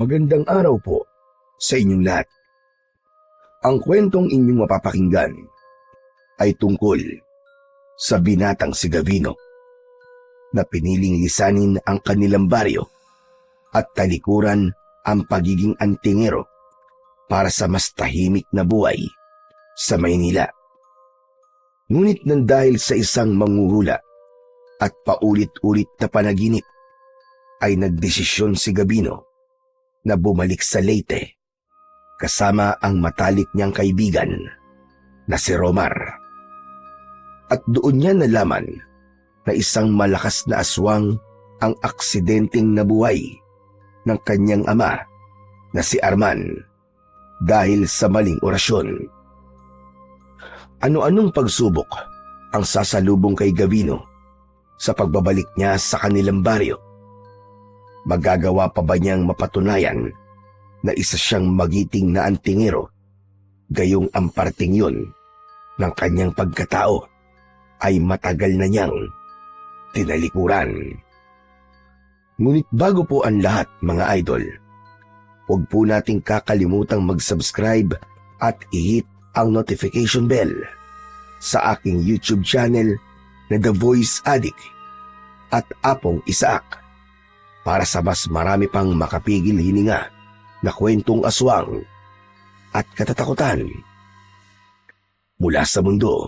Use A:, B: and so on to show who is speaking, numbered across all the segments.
A: Magandang araw po sa inyong lahat. Ang kwentong inyong mapapakinggan ay tungkol sa binatang si Gavino na piniling lisanin ang kanilang baryo at talikuran ang pagiging antingero para sa mas tahimik na buhay sa Maynila. Ngunit nang dahil sa isang manghuhula at paulit-ulit na panaginip ay nagdesisyon si Gavino na bumalik sa Leyte kasama ang matalik niyang kaibigan na si Romar. At doon niya nalaman na isang malakas na aswang ang aksidenteng nabuhay ng kanyang ama na si Arman dahil sa maling orasyon. Ano-anong pagsubok ang sasalubong kay Gavino sa pagbabalik niya sa kanilang baryo? Magagawa pa ba niyang mapatunayan na isa siyang magiting na antingero, gayong ang parting yun ng kanyang pagkatao ay matagal na niyang tinalikuran? Ngunit bago po ang lahat, mga idol, huwag po nating kakalimutang mag-subscribe at i-hit ang notification bell sa aking YouTube channel na The Voice Addict at Apong Isaac para sa mas marami pang makapigil hininga na kwentong aswang at katatakutan mula sa mundo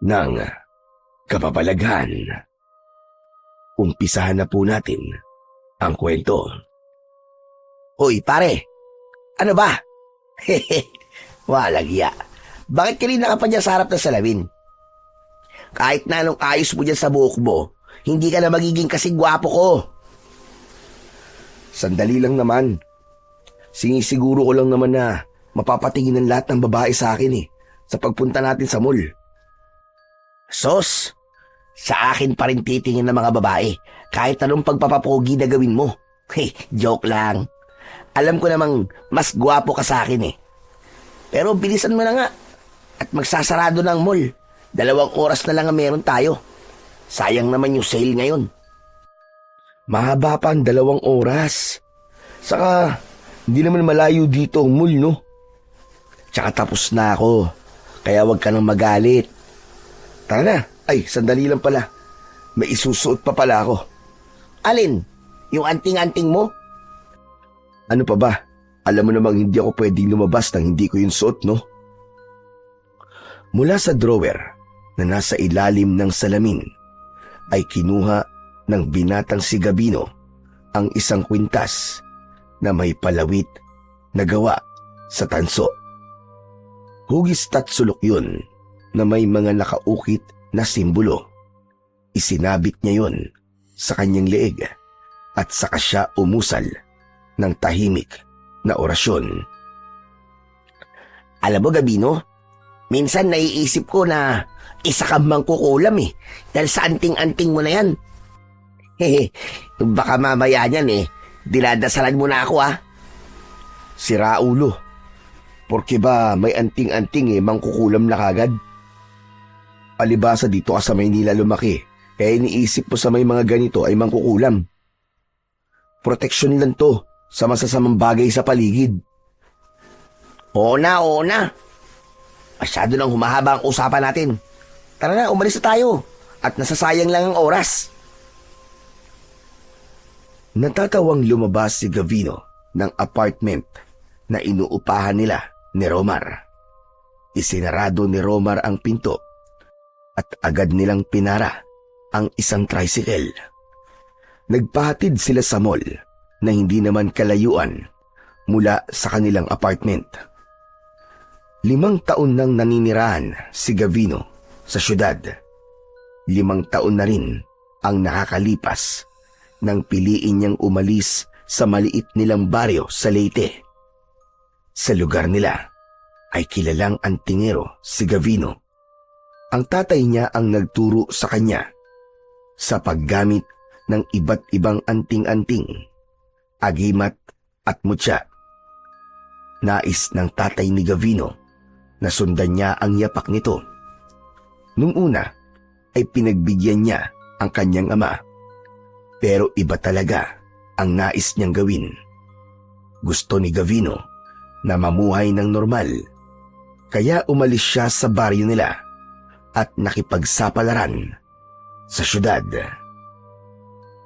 A: ng kababalaghan. Umpisahan na po natin ang kwento.
B: Hoy, pare! Ano ba? Walang iya. Bakit ka rin nakapadya sa harap ng salamin? Kahit na anong ayos mo dyan sa buhok mo, hindi ka na magiging kasing gwapo ko.
A: Sandali lang naman. Sinisiguro ko lang naman na mapapatingin ng lahat ng babae sa akin sa pagpunta natin sa mall.
B: Sos, sa akin pa rin titingin ng mga babae kahit anong pagpapapogi na gawin mo. Joke lang. Alam ko namang mas gwapo ka sa akin Pero bilisan mo na nga at magsasarado ng mall. 2 oras na lang ang meron tayo. Sayang naman yung sale ngayon.
A: Mahaba pa ang 2 oras. Saka, hindi naman malayo dito ang mall, no?
B: Tsaka tapos na ako, kaya wag ka nang magalit.
A: Tara na. Ay, sandali lang pala. May isusuot pa pala ako.
B: Alin? Yung anting-anting mo?
A: Ano pa ba? Alam mo namang hindi ako pwedeng lumabas nang hindi ko yung suot, no? Mula sa drawer na nasa ilalim ng salamin ay kinuha ng binatang si Gavino ang isang kwintas na may palawit na gawa sa tanso. Hugis tatsulok yun na may mga nakaukit na simbolo. Isinabit niya yun sa kanyang leeg at saka siya umusal ng tahimik na orasyon.
B: Alam mo, Gavino, minsan naiisip ko na isa kang mangkukulam dahil sa anting-anting mo na yan. Baka mamaya niyan dinadasalan mo na ako
A: Sira ulo. Porke ba may anting-anting mangkukulam na kagad? Palibasa dito ka sa Maynila lumaki, kaya iniisip mo sa may mga ganito ay mangkukulam. Proteksyon lang to sa masasamang bagay sa paligid.
B: Oo na. Masyado nang humahaba ang usapan natin. Tara na, umalis na tayo. At nasasayang lang ang oras.
A: Natatawang lumabas si Gavino ng apartment na inuupahan nila ni Romar. Isinarado ni Romar ang pinto at agad nilang pinara ang isang tricycle. Nagpahatid sila sa mall na hindi naman kalayuan mula sa kanilang apartment. 5 taon nang naninirahan si Gavino sa syudad. 5 taon na rin ang nakakalipas nang piliin niyang umalis sa maliit nilang baryo sa Leyte. Sa lugar nila ay kilalang antingero si Gavino. Ang tatay niya ang nagturo sa kanya sa paggamit ng iba't ibang anting-anting, agimat at mutya. Nais ng tatay ni Gavino na sundan niya ang yapak nito. Nung una ay pinagbigyan niya ang kanyang ama. Pero iba talaga ang nais niyang gawin. Gusto ni Gavino na mamuhay ng normal, kaya umalis siya sa baryo nila at nakipagsapalaran sa syudad.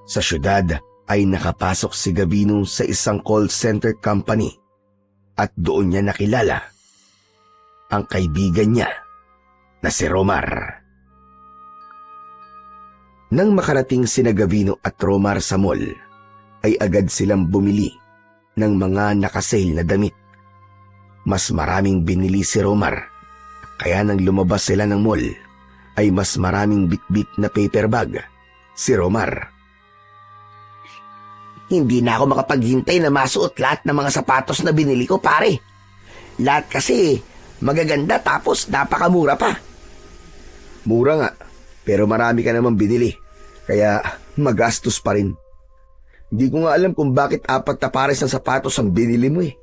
A: Sa syudad ay nakapasok si Gavino sa isang call center company at doon niya nakilala ang kaibigan niya na si Romar. Nang makarating sina Gavino at Romar sa mall, ay agad silang bumili ng mga nakasale na damit. Mas maraming binili si Romar, kaya nang lumabas sila ng mall, ay mas maraming bitbit na paper bag si Romar.
B: Hindi na ako makapaghintay na masuot lahat ng mga sapatos na binili ko, pare. Lahat kasi magaganda tapos napakamura pa.
A: Mura nga, pero marami ka naman binili, kaya magastos pa rin. Hindi ko nga alam kung bakit 4 na pares ng sapatos ang binili mo eh.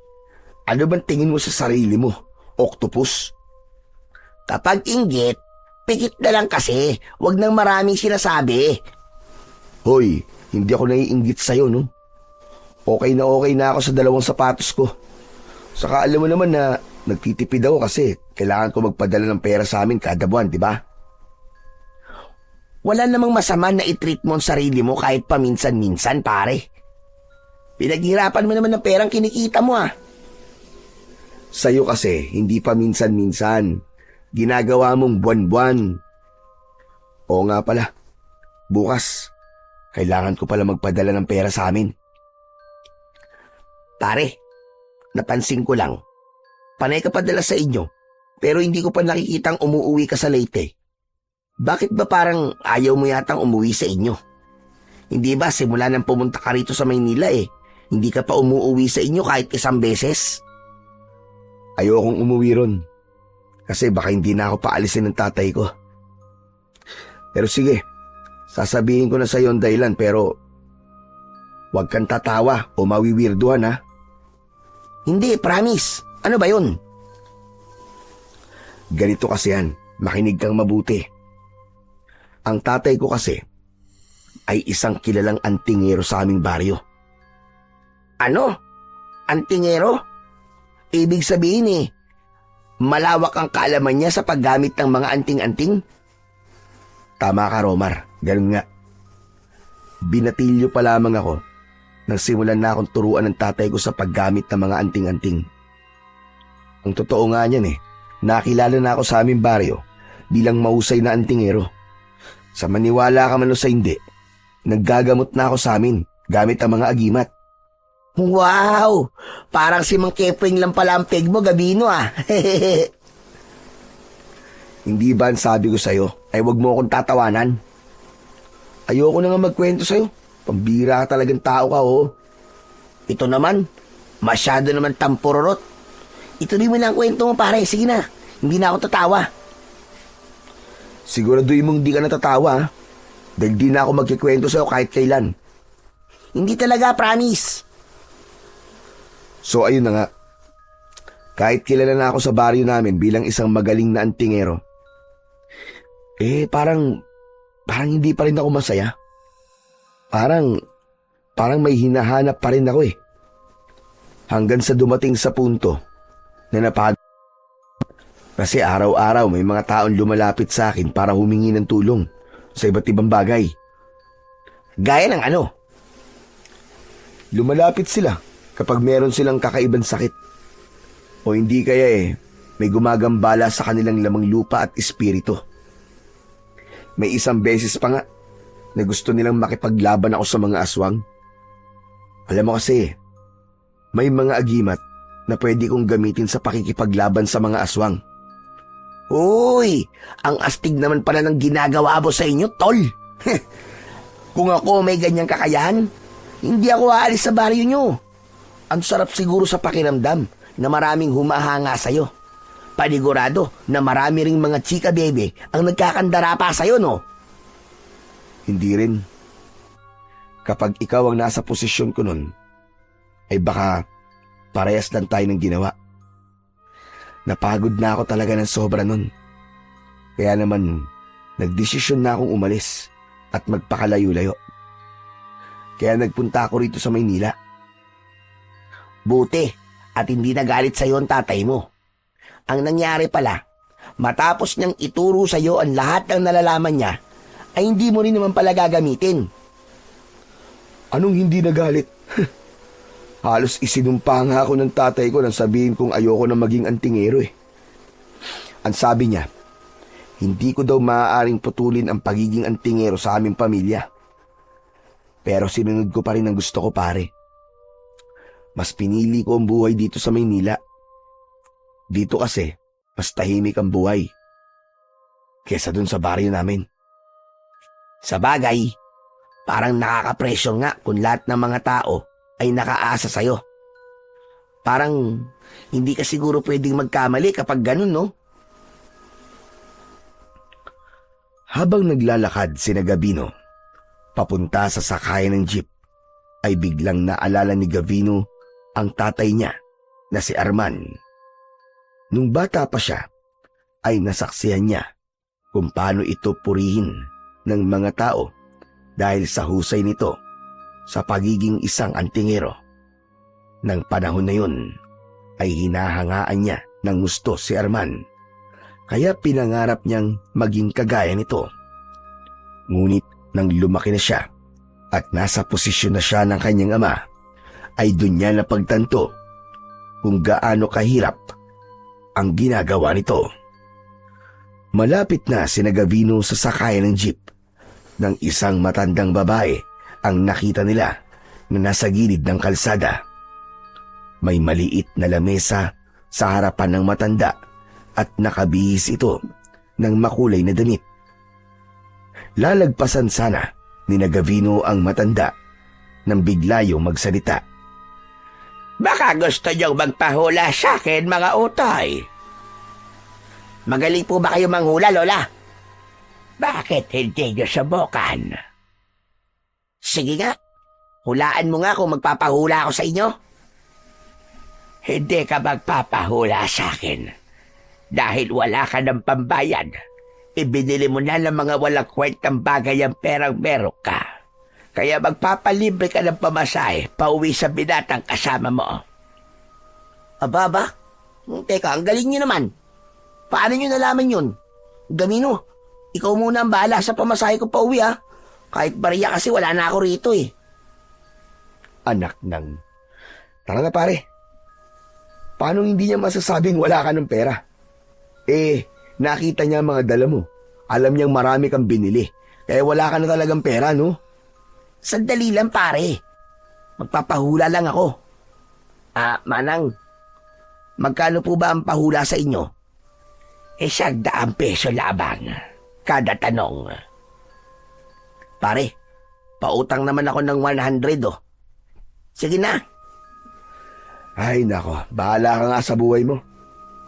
A: Ano bang tingin mo sa sarili mo? Octopus?
B: Kapag inggit, pikit na lang kasi. Huwag nang maraming sinasabi.
A: Hoy, hindi ako naiinggit sa'yo, no? Okay na ako sa 2 sapatos ko. Saka alam mo naman na nagtitipid ako kasi kailangan ko magpadala ng pera sa amin kada buwan, di ba?
B: Wala namang masama na i-treat mo ang sarili mo kahit paminsan-minsan, pare. Pinaghirapan mo naman ng perang kinikita mo, ah.
A: Sa'yo kasi, hindi pa minsan-minsan. Ginagawa mong buwan-buwan. Oo nga pala, bukas, kailangan ko pala magpadala ng pera sa amin.
B: Pare, napansin ko lang, panay ka padala sa inyo, pero hindi ko pa nakikitang umuuwi ka sa Leyte. Bakit ba parang ayaw mo yatang umuwi sa inyo? Hindi ba simula nang pumunta ka rito sa Maynila hindi ka pa umuuwi sa inyo kahit isang beses?
A: Ayokong umuwi ron. Kasi baka hindi na ako paalisin ng tatay ko. Pero sige, sasabihin ko na sa iyo ang dahilan pero huwag kang tatawa o mawiwirduhan ha.
B: Hindi, promise. Ano ba yun?
A: Ganito kasi yan, makinig kang mabuti. Ang tatay ko kasi ay isang kilalang antingero sa aming baryo.
B: Ano? Antingero? Ibig sabihin malawak ang kaalaman niya sa paggamit ng mga anting-anting?
A: Tama ka, Romar. Ganun nga. Binatilyo pa lamang ako nang simulan na akong turuan ng tatay ko sa paggamit ng mga anting-anting. Ang totoo nga niyan nakilala na ako sa aming baryo bilang mahusay na antingero. Sa maniwala ka man o sa hindi, naggagamot na ako sa amin gamit ang mga agimat.
B: Wow! Parang si Mang Kepring lang pala ang peg mo, Gavino ah.
A: Hindi ba ang sabi ko sa'yo ay wag mo akong tatawanan? Ayoko na nga magkwento sa'yo. Pambira ka talagang tao ka, oh.
B: Ito naman, masyado naman tampururot. Ituloy mo na ang kwento mo, pare. Sige na, hindi na ako tatawa.
A: Siguraduhin mong di ka natatawa, ha? Dahil di na ako magkikwento sa'yo kahit kailan.
B: Hindi talaga, promise.
A: So ayun na nga. Kahit kilala na ako sa baryo namin bilang isang magaling na antingero, parang hindi pa rin ako masaya. Parang may hinahanap pa rin ako Hanggang sa dumating sa punto na napagod. Kasi araw-araw may mga taong lumalapit sa akin para humingi ng tulong sa iba't ibang bagay.
B: Gaya ng ano?
A: Lumalapit sila kapag meron silang kakaibang sakit. O hindi kaya may gumagambala sa kanilang lamang lupa at espiritu. May isang beses pa nga na gusto nilang makipaglaban ako sa mga aswang. Alam mo kasi, may mga agimat na pwede kong gamitin sa pakikipaglaban sa mga aswang.
B: Uy, ang astig naman pala ng ginagawa mo sa inyo, tol. Kung ako may ganyang kakayahan, hindi ako aalis sa baryo nyo. Ang sarap siguro sa pakiramdam na maraming humahanga sa'yo. Panigurado na marami ring mga chika bebe ang nagkakandara pa sa'yo, no?
A: Hindi rin. Kapag ikaw ang nasa posisyon ko nun, ay baka parehas lang tayo ng ginawa. Napagod na ako talaga ng sobra nun. Kaya naman, nagdesisyon na akong umalis at magpakalayo-layo. Kaya nagpunta ako rito sa Maynila.
B: Buti at hindi nagalit sa'yo ang tatay mo. Ang nangyari pala, matapos niyang ituro sa'yo ang lahat ng nalalaman niya, ay hindi mo rin naman pala gagamitin.
A: Anong hindi nagalit? Halos isinumpa nga ako ng tatay ko nang sabihin kong ayoko na maging antingero eh. Ang sabi niya, hindi ko daw maaaring putulin ang pagiging antingero sa aming pamilya. Pero sinunod ko pa rin ang gusto ko, pare. Mas pinili ko ang buhay dito sa Maynila. Dito kasi, mas tahimik ang buhay kesa dun sa baryo namin.
B: Sa bagay, parang nakakapresyo nga kung lahat ng mga tao ay nakaasa sa'yo. Parang hindi ka siguro pwedeng magkamali kapag ganun, no?
A: Habang naglalakad si Gavino papunta sa sakayan ng jeep, ay biglang naalala ni Gavino ang tatay niya na si Arman. Nung bata pa siya, ay nasaksihan niya kung paano ito purihin ng mga tao dahil sa husay nito sa pagiging isang antingero. Nang panahon na yun, ay hinahangaan niya ng gusto si Arman, kaya pinangarap niyang maging kagaya nito. Ngunit nang lumaki na siya at nasa posisyon na siya ng kanyang ama, ay doon niya napagtanto kung gaano kahirap ang ginagawa nito. Malapit na si Gavino sa sakayan ng jeep ng isang matandang babae ang nakita nila na nasa gilid ng kalsada. May maliit na lamesa sa harapan ng matanda at nakabihis ito ng makulay na damit. Lalagpasan sana ni Gavino ang matanda nang bigla yung magsalita.
B: Baka gusto niyong magpahula sa akin, mga utay. Magaling po ba kayo manghula, Lola? Bakit hindi niyo subukan? Sige nga, hulaan mo nga kung magpapahula ako sa inyo. Hindi ka magpapahula sa akin dahil wala ka ng pambayad. Ibinili mo na ng mga walang kwentang bagay ang perang meron ka. Kaya magpapalibre ka ng pamasahe pauwi sa binatang kasama mo. Aba? Teka, ang galing niyo naman. Paano niyo nalaman yun? Gavino, ikaw muna ang bahala sa pamasahe ko pauwi, ha? Kahit bariya kasi wala na ako rito eh.
A: Anak ng... Tara na, pare. Paano hindi niya masasabing wala ka ng pera? Nakita niya ang mga dala mo. Alam niyang marami kang binili. Kaya wala ka na talagang pera, no?
B: Sandali lang, pare. Magpapahula lang ako. Manang, magkano po ba ang pahula sa inyo? 100 peso labang kada tanong. Pare, pautang naman ako ng 100, oh. Sige na.
A: Ay, nako. Bahala ka nga sa buhay mo.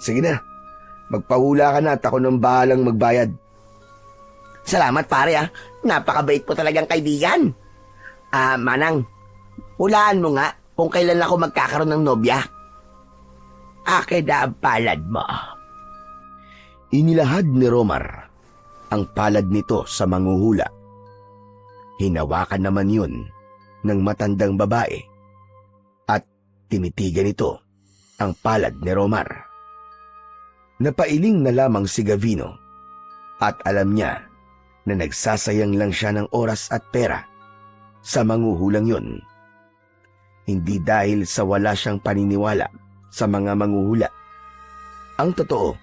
A: Sige na. Magpahula ka na at ako nang bahalang magbayad.
B: Salamat, pare, ah. Napakabait po talagang kaibigan. Manang, hulaan mo nga kung kailan ako magkakaroon ng nobya. Akin na ang palad mo.
A: Inilahad ni Romar ang palad nito sa manghuhula. Hinawakan naman yun ng matandang babae at tinitigan ito ang palad ni Romar. Napailing na lamang si Gavino at alam niya na nagsasayang lang siya ng oras at pera sa manghuhulang yun. Hindi dahil sa wala siyang paniniwala sa mga manghuhula. Ang totoo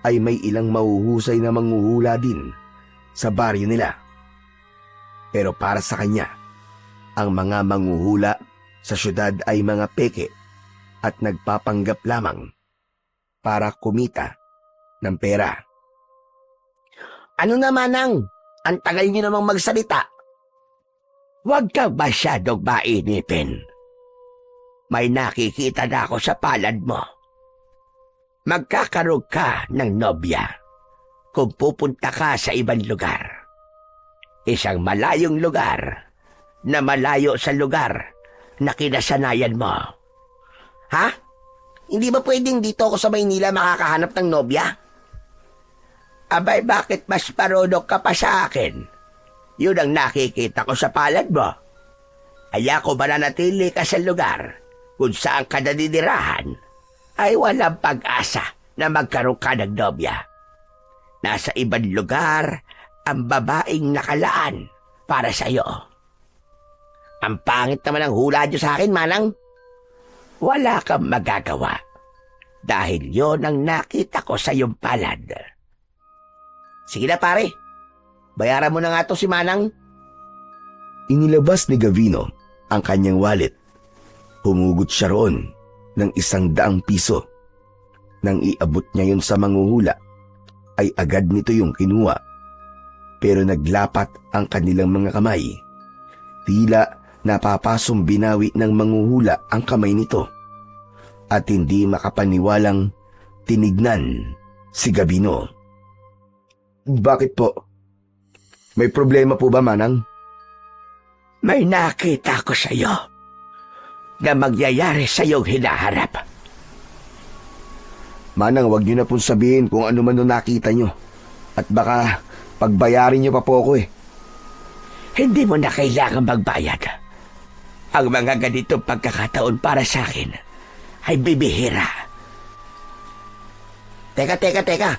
A: ay may ilang mahuhusay na manghuhula din sa baryo nila. Pero para sa kanya, ang mga manghuhula sa syudad ay mga peke at nagpapanggap lamang para kumita ng pera.
B: Ano naman ang tagal niyo namang magsalita? Huwag kang masyadong mainipin. May nakikita na ako sa palad mo. Magkakaroon ka ng nobya kung pupunta ka sa ibang lugar. Isang malayong lugar na malayo sa lugar na kinasanayan mo. Ha? Hindi ba pwedeng dito ako sa Maynila makakahanap ng nobya? Abay, bakit mas parunok ka pa sa akin? Yun ang nakikita ko sa palad mo. Kaya ko mananatili ka sa lugar kung saan ka naninirahan, ay walang pag-asa na magkaroon ka ng nobya. Nasa ibang lugar ang babaeng nakalaan para sa iyo. Ang pangit naman ang hula niyo sa akin, Manang. Wala kang magagawa dahil yon ang nakita ko sa iyong palad. Sige na pare, bayaran mo na nga to si Manang.
A: Inilabas ni Gavino ang kanyang wallet. Humugot siya roon ng 100 piso. Nang iabot niya yun sa manghuhula, ay agad nito yung kinuha. Pero naglapat ang kanilang mga kamay. Tila napapasong binawi ng manghuhula ang kamay nito. At hindi makapaniwalang tinignan si Gavino. Bakit po? May problema po ba, Manang?
B: May nakita ko sa iyo na magyayari sa iyong hinaharap.
A: Manang, wag niyo na pong sabihin kung ano man nung nakita niyo. At baka pagbayarin niyo pa po ako eh.
B: Hindi mo na kailangan magbayad. Ang mga ganitong pagkakataon para sa akin ay bibihira. Teka.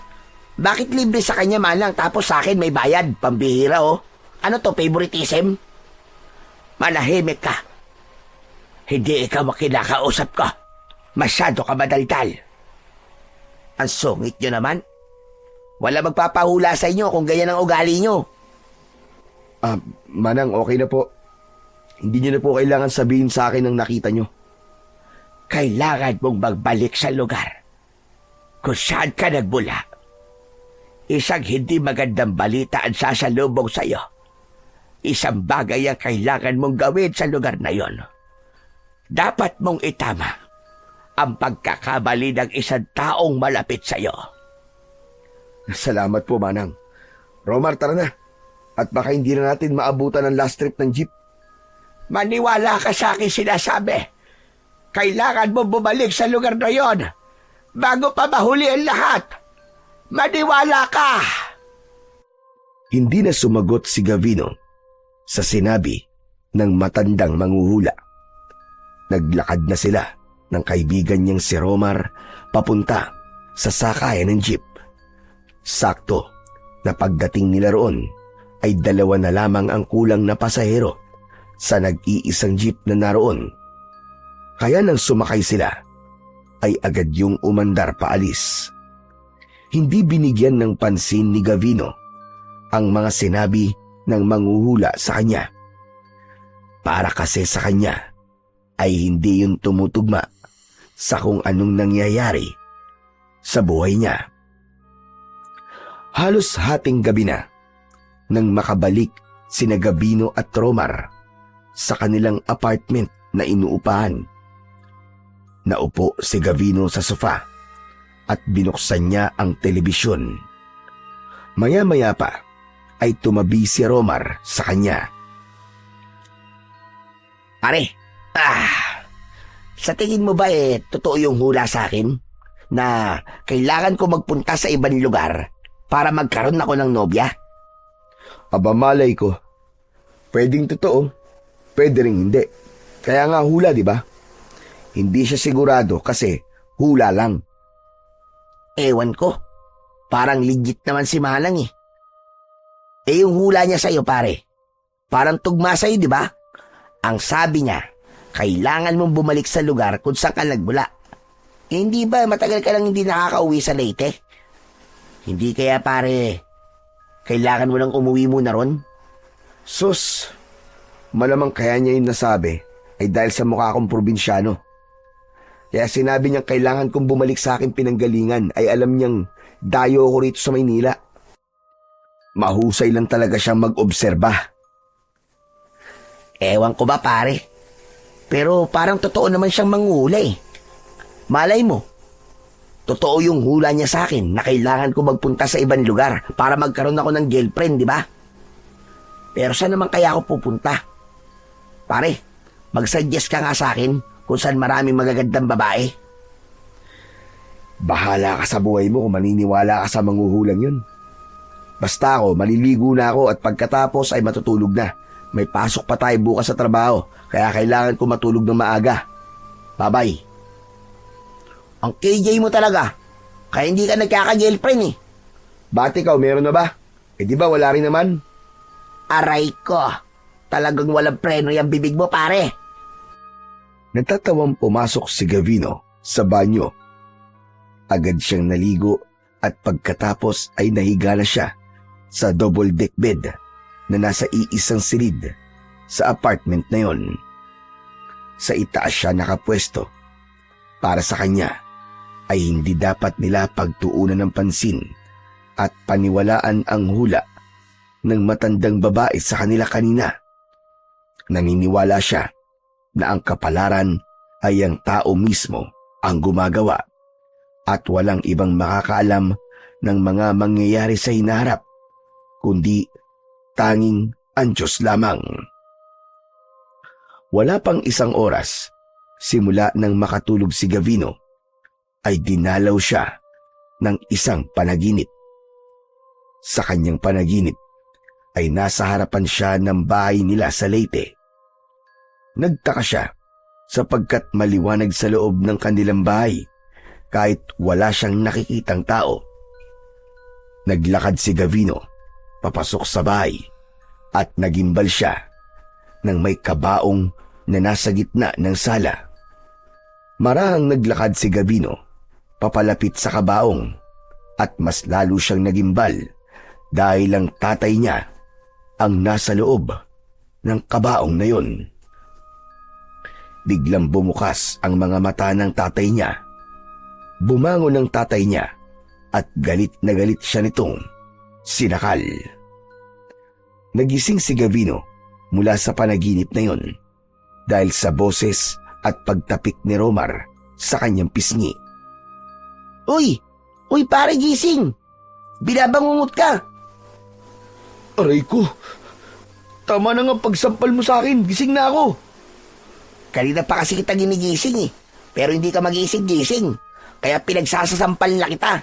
B: Bakit libre sa kanya, Manang, tapos sa akin may bayad? Pambihira, oh. Ano to, favoritism? Manahimik ka. Hindi ikaw makinakausap ko. Masyado ka madaldal. Ang sungit nyo naman. Wala magpapahula sa inyo kung ganyan ang ugali nyo.
A: Manang, okay na po. Hindi niyo na po kailangan sabihin sa akin ang nakita niyo.
B: Kailangan mong magbalik sa lugar kung saan ka nagmula. Isang hindi magandang balita ang sasalubong sa iyo. Isang bagay ang kailangan mong gawin sa lugar na yon. Dapat mong itama ang pagkakamali ng isang taong malapit sa iyo.
A: Salamat po, Manang. Romar, tara na. At baka hindi na natin maabutan ang last trip ng jeep.
B: Maniwala ka sa akin sinasabi. Kailangan mo bumalik sa lugar na yon bago pa mahuli ang lahat. Maniwala ka!
A: Hindi na sumagot si Gavino sa sinabi ng matandang manghuhula. Naglakad na sila ng kaibigan niyang si Romar papunta sa sakayan ng jeep. Sakto na pagdating nila roon ay 2 na lamang ang kulang na pasahero sa nag-iisang jeep na naroon. Kaya nang sumakay sila ay agad yung umandar paalis. Hindi binigyan ng pansin ni Gavino ang mga sinabi ng manghuhula sa kanya. Para kasi sa kanya ay hindi yun tumutugma sa kung anong nangyayari sa buhay niya. Halos hating gabi na nang makabalik sina Gavino at Romar sa kanilang apartment na inuupahan. Naupo si Gavino sa sofa at binuksan niya ang telebisyon. Maya-maya pa ay tumabi si Romar sa kanya.
B: Pare, sa tingin mo ba totoo yung hula sa akin na kailangan ko magpunta sa ibang lugar para magkaroon ako ng nobya?
A: Aba, malay ko. Pwedeng totoo, pwede rin hindi. Kaya nga hula, di ba? Hindi siya sigurado kasi hula lang.
B: Ewan ko. Parang legit naman si Manang eh. Yung hula niya sa'yo, pare. Parang tugma sa'yo, di ba? Ang sabi niya, kailangan mong bumalik sa lugar kung saan ka nagmula. Hindi ba matagal ka lang hindi nakakauwi sa Leyte? Hindi kaya, pare, kailangan mo nang umuwi muna ron?
A: Sus, malamang kaya niya yung nasabi ay dahil sa mukha akong probinsyano. Kaya sinabi niyang kailangan kong bumalik sa aking pinanggalingan ay alam niyang dayo ako rito sa Maynila. Mahusay lang talaga siyang mag-obserba.
B: Ewan ko ba, pare? Pero parang totoo naman siyang manghula eh. Malay mo, totoo yung hula niya sa akin na kailangan ko magpunta sa ibang lugar para magkaroon ako ng girlfriend, di ba? Pero saan naman kaya ako pupunta? Pare, mag-suggest ka nga sa akin kung saan maraming magagandang babae.
A: Bahala ka sa buhay mo kung maniniwala ka sa manghuhulang yun. Basta ako, maliligo na ako at pagkatapos ay matutulog na. May pasok pa tayo bukas sa trabaho, kaya kailangan ko matulog ng maaga.
B: Babay. Ang KJ mo talaga. Kaya hindi ka nagkaka-girlfriend eh.
A: Ba't ikaw, meron na ba? Eh di ba wala rin naman?
B: Aray ko. Talagang walang preno yung bibig mo, pare.
A: Natatawang pumasok si Gavino sa banyo. Agad siyang naligo at pagkatapos ay nahiga na siya sa double deck bed na nasa iisang silid sa apartment na yon. Sa itaas siya nakapwesto. Para sa kanya ay hindi dapat nila pagtuunan ng pansin at paniwalaan ang hula ng matandang babae sa kanila kanina. Naniniwala siya na ang kapalaran ay ang tao mismo ang gumagawa at walang ibang makakaalam ng mga mangyayari sa hinaharap, kundi tanging ang Diyos lamang. Wala pang isang oras, simula nang makatulog si Gavino, ay dinalaw siya ng isang panaginip. Sa kanyang panaginip ay nasa harapan siya ng bahay nila sa Leyte. Nagtaka siya sapagkat maliwanag sa loob ng kanilang bahay kahit wala siyang nakikitang tao. Naglakad si Gavino papasok sa bahay at nagimbal siya nang may kabaong na nasa gitna ng sala. Marahang naglakad si Gavino papalapit sa kabaong at mas lalo siyang nagimbal dahil ang tatay niya ang nasa loob ng kabaong na yun. Biglang bumukas ang mga mata ng tatay niya. Bumangon ang tatay niya at galit na galit siya nitong sinakal. Nagising si Gavino mula sa panaginip na yon dahil sa boses at pagtapik ni Romar sa kanyang pisngi.
B: Uy! Uy, pare, gising! Binabangungot ka!
A: Aray ko! Tama na nga pagsampal mo sa akin. Gising na ako.
B: Kanina pa kasi kita ginigising eh. Pero hindi ka magising-gising. Kaya pinagsasasampal na kita.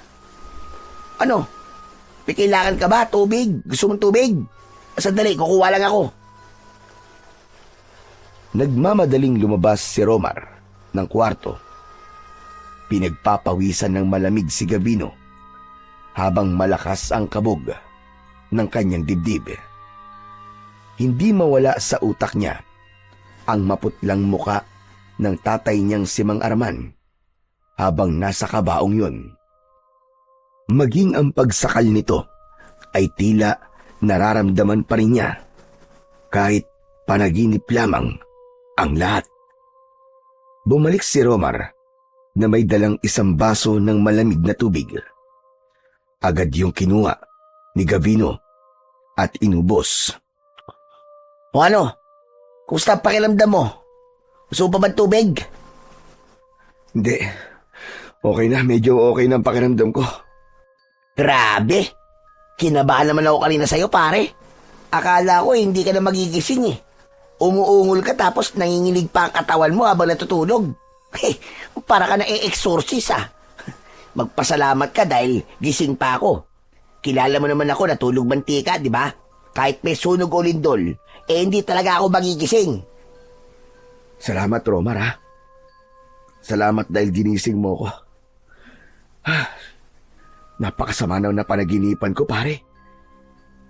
B: Ano? May kailangan ka ba? Tubig? Gusto mong tubig? Sandali, kukuha lang ako.
A: Nagmamadaling lumabas si Romar ng kwarto. Pinagpapawisan ng malamig si Gavino habang malakas ang kabog ng kanyang dibdib. Hindi mawala sa utak niya ang maputlang muka ng tatay niyang si Mang Arman habang nasa kabaong yun. Maging ang pagsakal nito ay tila nararamdaman pa rin niya kahit panaginip lamang ang lahat. Bumalik si Romar na may dalang isang baso ng malamig na tubig. Agad yung kinuha ni Gavino at inubos.
B: O ano? Kumusta ang pakiramdam mo? Gusto mo pa ba tubig?
A: Hindi. Okay na, medyo okay na ang pakiramdam ko.
B: Grabe! Kinabahan naman ako kanina sa'yo, pare. Akala ko hindi ka na magigising eh. Umuungol ka tapos nanginginig pa ang katawan mo habang natutulog. Para ka na e-exorcist ah. Magpasalamat ka dahil gising pa ako. Kilala mo naman ako natulog mantika, di ba? Kahit may sunog o lindol, hindi talaga ako magigising.
A: Salamat, Romar, ha? Salamat dahil ginising mo ko. Napakasama na panaginipan ko, pare.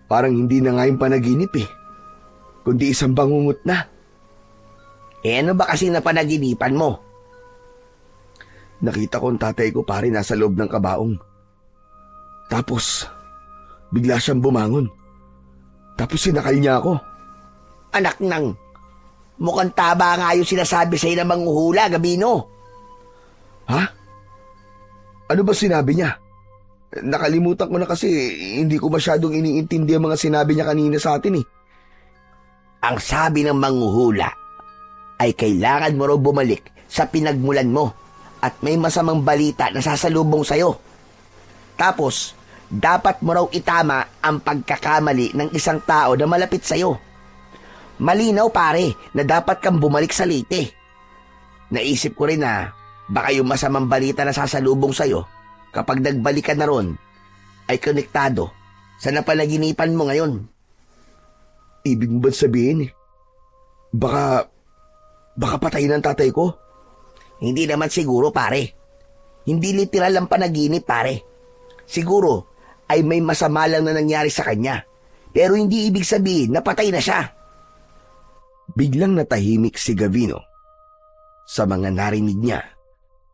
A: Parang hindi na nga yung panaginip eh, kundi isang bangungot na.
B: Ano ba kasi na panaginipan mo?
A: Nakita ko ang tatay ko, pare, nasa loob ng kabaong. Tapos, bigla siyang bumangon. Tapos sinakal niya ako.
B: Anak nang, mukhang taba nga yung sinasabi sa'yo ng manghuhula, Gavino.
A: Ha? Ano ba sinabi niya? Nakalimutan ko na kasi hindi ko masyadong iniintindi ang mga sinabi niya kanina sa atin eh.
B: Ang sabi ng manghuhula ay kailangan mo raw bumalik sa pinagmulan mo at may masamang balita na sasalubong sa'yo. Tapos, dapat mo raw itama ang pagkakamali ng isang tao na malapit sa'yo. Malinaw pare na dapat kang bumalik sa Leyte. Naisip ko rin na baka yung masamang balita na sasalubong sa'yo kapag nagbalik ka na ron ay konektado sa napanaginipan mo ngayon.
A: Ibig mo ba sabihin baka patayin ang tatay ko?
B: Hindi naman siguro, pare. Hindi literal ang panaginip, pare. Siguro ay may masama lang na nangyari sa kanya. Pero hindi ibig sabihin na patay na siya.
A: Biglang natahimik si Gavino sa mga narinig niya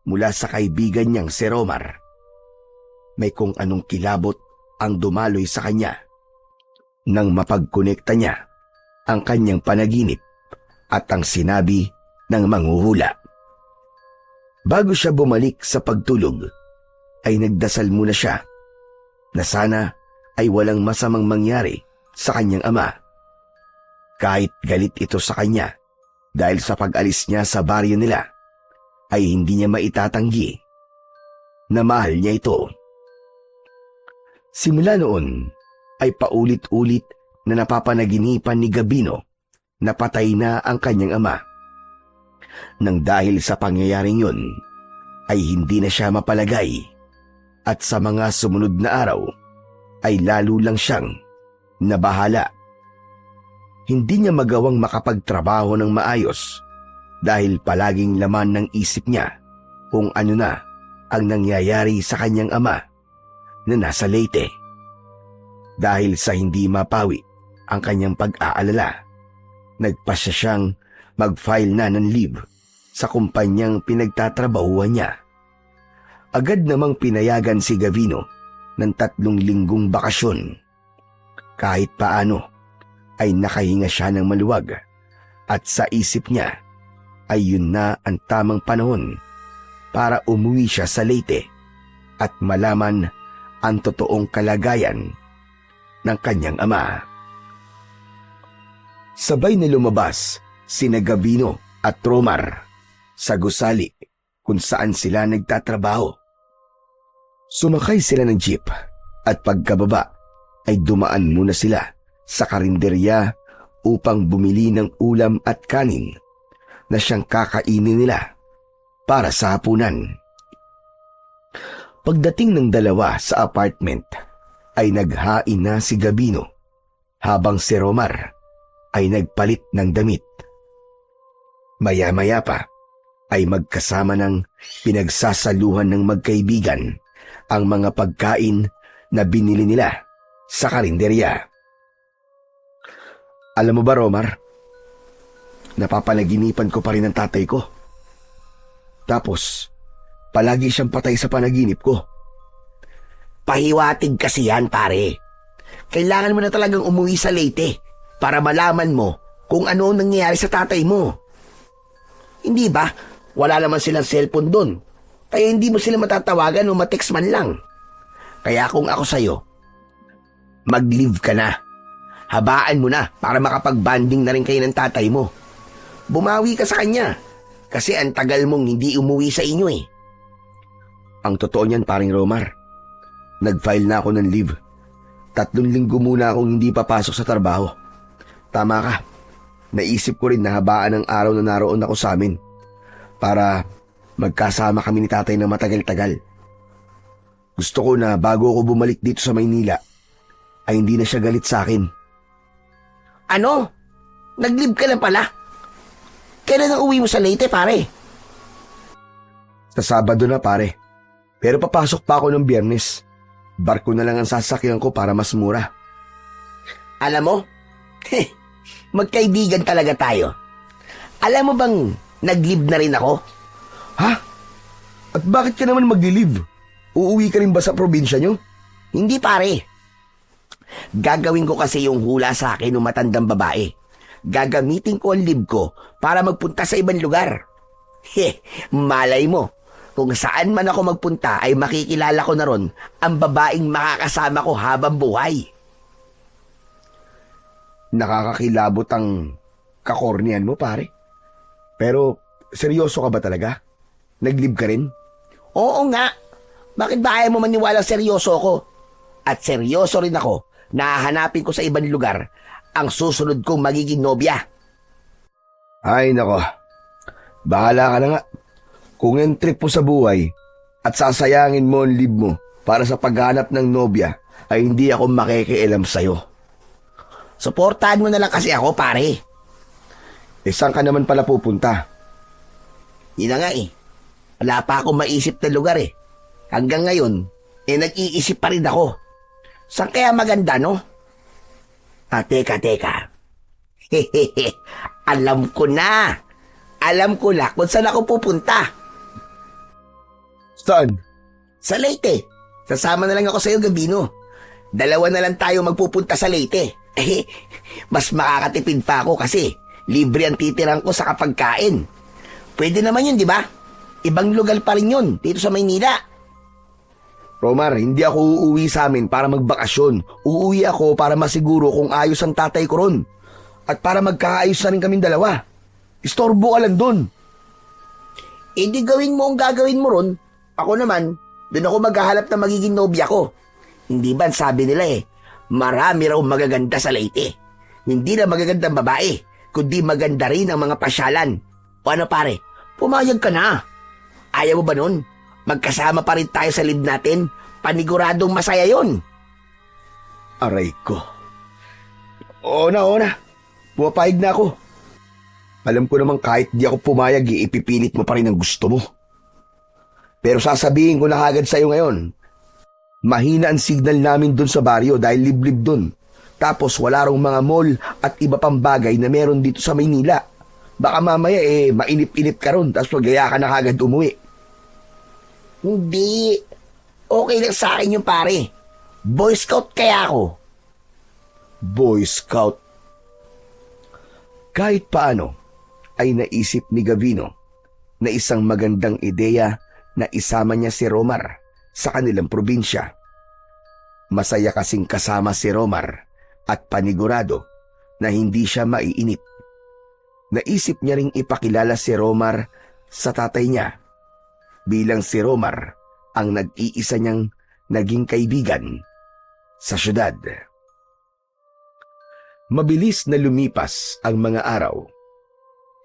A: mula sa kaibigan niyang si Romar. May kung anong kilabot ang dumaloy sa kanya nang mapagkonekta niya ang kanyang panaginip at ang sinabi ng manghuhula. Bago siya bumalik sa pagtulog, ay nagdasal muna siya na sana ay walang masamang mangyari sa kanyang ama. Kahit galit ito sa kanya dahil sa pag-alis niya sa baryo nila, ay hindi niya maitatanggi na mahal niya ito. Simula noon ay paulit-ulit na napapanaginipan ni Gavino na patay na ang kanyang ama. Nang dahil sa pangyayaring yun, ay hindi na siya mapalagay at sa mga sumunod na araw ay lalo lang siyang nabahala. Hindi niya magawang makapagtrabaho ng maayos dahil palaging laman ng isip niya kung ano na ang nangyayari sa kanyang ama na nasa Leyte. Dahil sa hindi mapawi ang kanyang pag-aalala, nagpasya siyang mag-file na ng leave sa kumpanyang pinagtatrabahuan niya. Agad namang pinayagan si Gavino ng 3 linggong bakasyon. Kahit paano ay nakahinga siya ng maluwag at sa isip niya ay yun na ang tamang panahon para umuwi siya sa Leyte at malaman ang totoong kalagayan ng kanyang ama. Sabay na lumabas sina Gavino at Romar sa gusali kung saan sila nagtatrabaho. Sumakay sila ng jeep at pagkababa ay dumaan muna sila sa karinderya upang bumili ng ulam at kanin na siyang kakainin nila para sa hapunan. Pagdating ng dalawa sa apartment ay naghain na si Gavino habang si Romar ay nagpalit ng damit. Maya-maya pa ay magkasama ng pinagsasaluhan ng magkaibigan ang mga pagkain na binili nila sa karinderya. Alam mo ba, Romar, napapanaginipan ko pa rin ang tatay ko. Tapos, palagi siyang patay sa panaginip ko.
B: Pahiwatig kasi yan, pare. Kailangan mo na talagang umuwi sa Leyte para malaman mo kung ano ang nangyayari sa tatay mo. Hindi ba? Wala naman silang cellphone doon. Kaya hindi mo sila matatawagan o matext man lang. Kaya kung ako sa'yo, mag-leave ka na. Habaan mo na para makapag-banding na rin kayo ng tatay mo. Bumawi ka sa kanya kasi ang tagal mong hindi umuwi sa inyo eh.
A: Ang totoo niyan, paring Romar, nag-file na ako ng leave. 3 linggo muna akong hindi papasok sa trabaho. Tama ka. Naisip ko rin na habaan ang araw na naroon ako sa amin para magkasama kami ni tatay ng matagal-tagal. Gusto ko na bago ako bumalik dito sa Maynila ay hindi na siya galit sa akin.
B: Ano? Nag-leave ka na pala? Kailan ang uwi mo sa Leyte, pare?
A: Sa Sabado na, pare. Pero papasok pa ako ng Biyernes. Barko na lang ang sasakyan ko para mas mura.
B: Alam mo, magkaibigan talaga tayo. Alam mo bang nag-leave na rin ako?
A: Ha? At bakit ka naman mag-leave? Uuwi ka rin ba sa probinsya nyo?
B: Hindi, pare. Gagawin ko kasi yung hula sa akin ng matandang babae. Gagamitin ko ang leave ko para magpunta sa ibang lugar. Malay mo, kung saan man ako magpunta ay makikilala ko na ron ang babaeng makakasama ko habang buhay.
A: Nakakakilabot ang kakornian mo, pare. Pero seryoso ka ba talaga? Nag-leave ka rin?
B: Oo nga. Bakit ba ayaw mo maniwala seryoso ako? At seryoso rin ako na hahanapin ko sa ibang lugar ang susunod kong magiging nobya.
A: Ay, nako. Bahala ka na nga. Kung yung trip mo sa buhay at sasayangin mo ang leave mo para sa paghanap ng nobya, ay hindi ako makikialam sa'yo.
B: Suportahan mo na lang kasi ako, pare.
A: Saan ka naman pala pupunta?
B: Yun na nga eh. Wala pa akong maisip na lugar eh. Hanggang ngayon, nag-iisip pa rin ako. Saan kaya maganda, no? Teka. Hehehe, alam ko na. Alam ko na kung saan ako pupunta.
A: Saan?
B: Sa Leyte. Sasama na lang ako sa'yo, Gabino. Dalawa na lang tayo magpupunta sa Leyte. Mas makakatipid pa ako kasi libre ang titirang ko sa kapagkain. Pwede naman yun, di ba? Ibang lugar pa rin yun, dito sa Maynila.
A: Romar, hindi ako uuwi sa amin para magbakasyon. Uuwi ako para masiguro kung ayos ang tatay ko ron. At para magkaayos na rin kaming dalawa. Istorbo ka lang dun.
B: Di gawin mo ang gagawin mo ron. Ako naman, doon ako maghahanap na magiging nobya ko. Hindi ba sabi nila marami raw magaganda sa Leyte. Hindi na magagandang babae, kundi maganda rin ang mga pasyalan. O ano pare, pumayag ka na. Ayaw mo ba nun? Magkasama pa rin tayo sa live natin. Paniguradong masaya yon.
A: Aray ko. Oo na. Pumapayag na ako. Alam ko naman kahit di ako pumayag, ipipilit mo pa rin ang gusto mo. Pero sasabihin ko na kagad sa'yo ngayon, mahina ang signal namin dun sa baryo dahil liblib dun. Tapos wala rong mga mall at iba pang bagay na meron dito sa Maynila. Baka mamaya mainip-inip ka ron tapos magaya ka na kagad umuwi.
B: Hindi. Okay lang sa akin yung pare. Boy Scout kaya ako.
A: Boy Scout. Kahit paano, ay naisip ni Gavino na isang magandang ideya na isama niya si Romar sa kanilang probinsya. Masaya kasing kasama si Romar at panigurado na hindi siya maiinip. Naisip niya ring ipakilala si Romar sa tatay niya bilang si Romar ang nag-iisa niyang naging kaibigan sa syudad. Mabilis na lumipas ang mga araw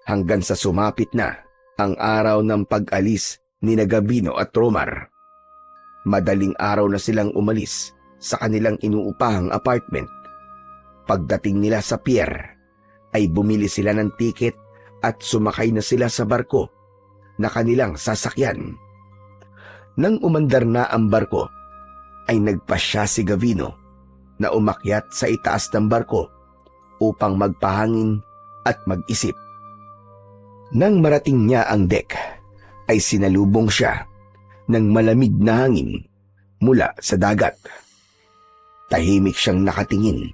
A: hanggang sa sumapit na ang araw ng pag-alis ni Gabino at Romar. Madaling araw na silang umalis sa kanilang inuupahang apartment. Pagdating nila sa pier, ay bumili sila ng tiket at sumakay na sila sa barko na kanilang sasakyan. Nang umandar na ang barko, ay nagpasya si Gavino na umakyat sa itaas ng barko upang magpahangin at mag-isip. Nang marating niya ang deck, ay sinalubong siya ng malamig na hangin mula sa dagat. Tahimik siyang nakatingin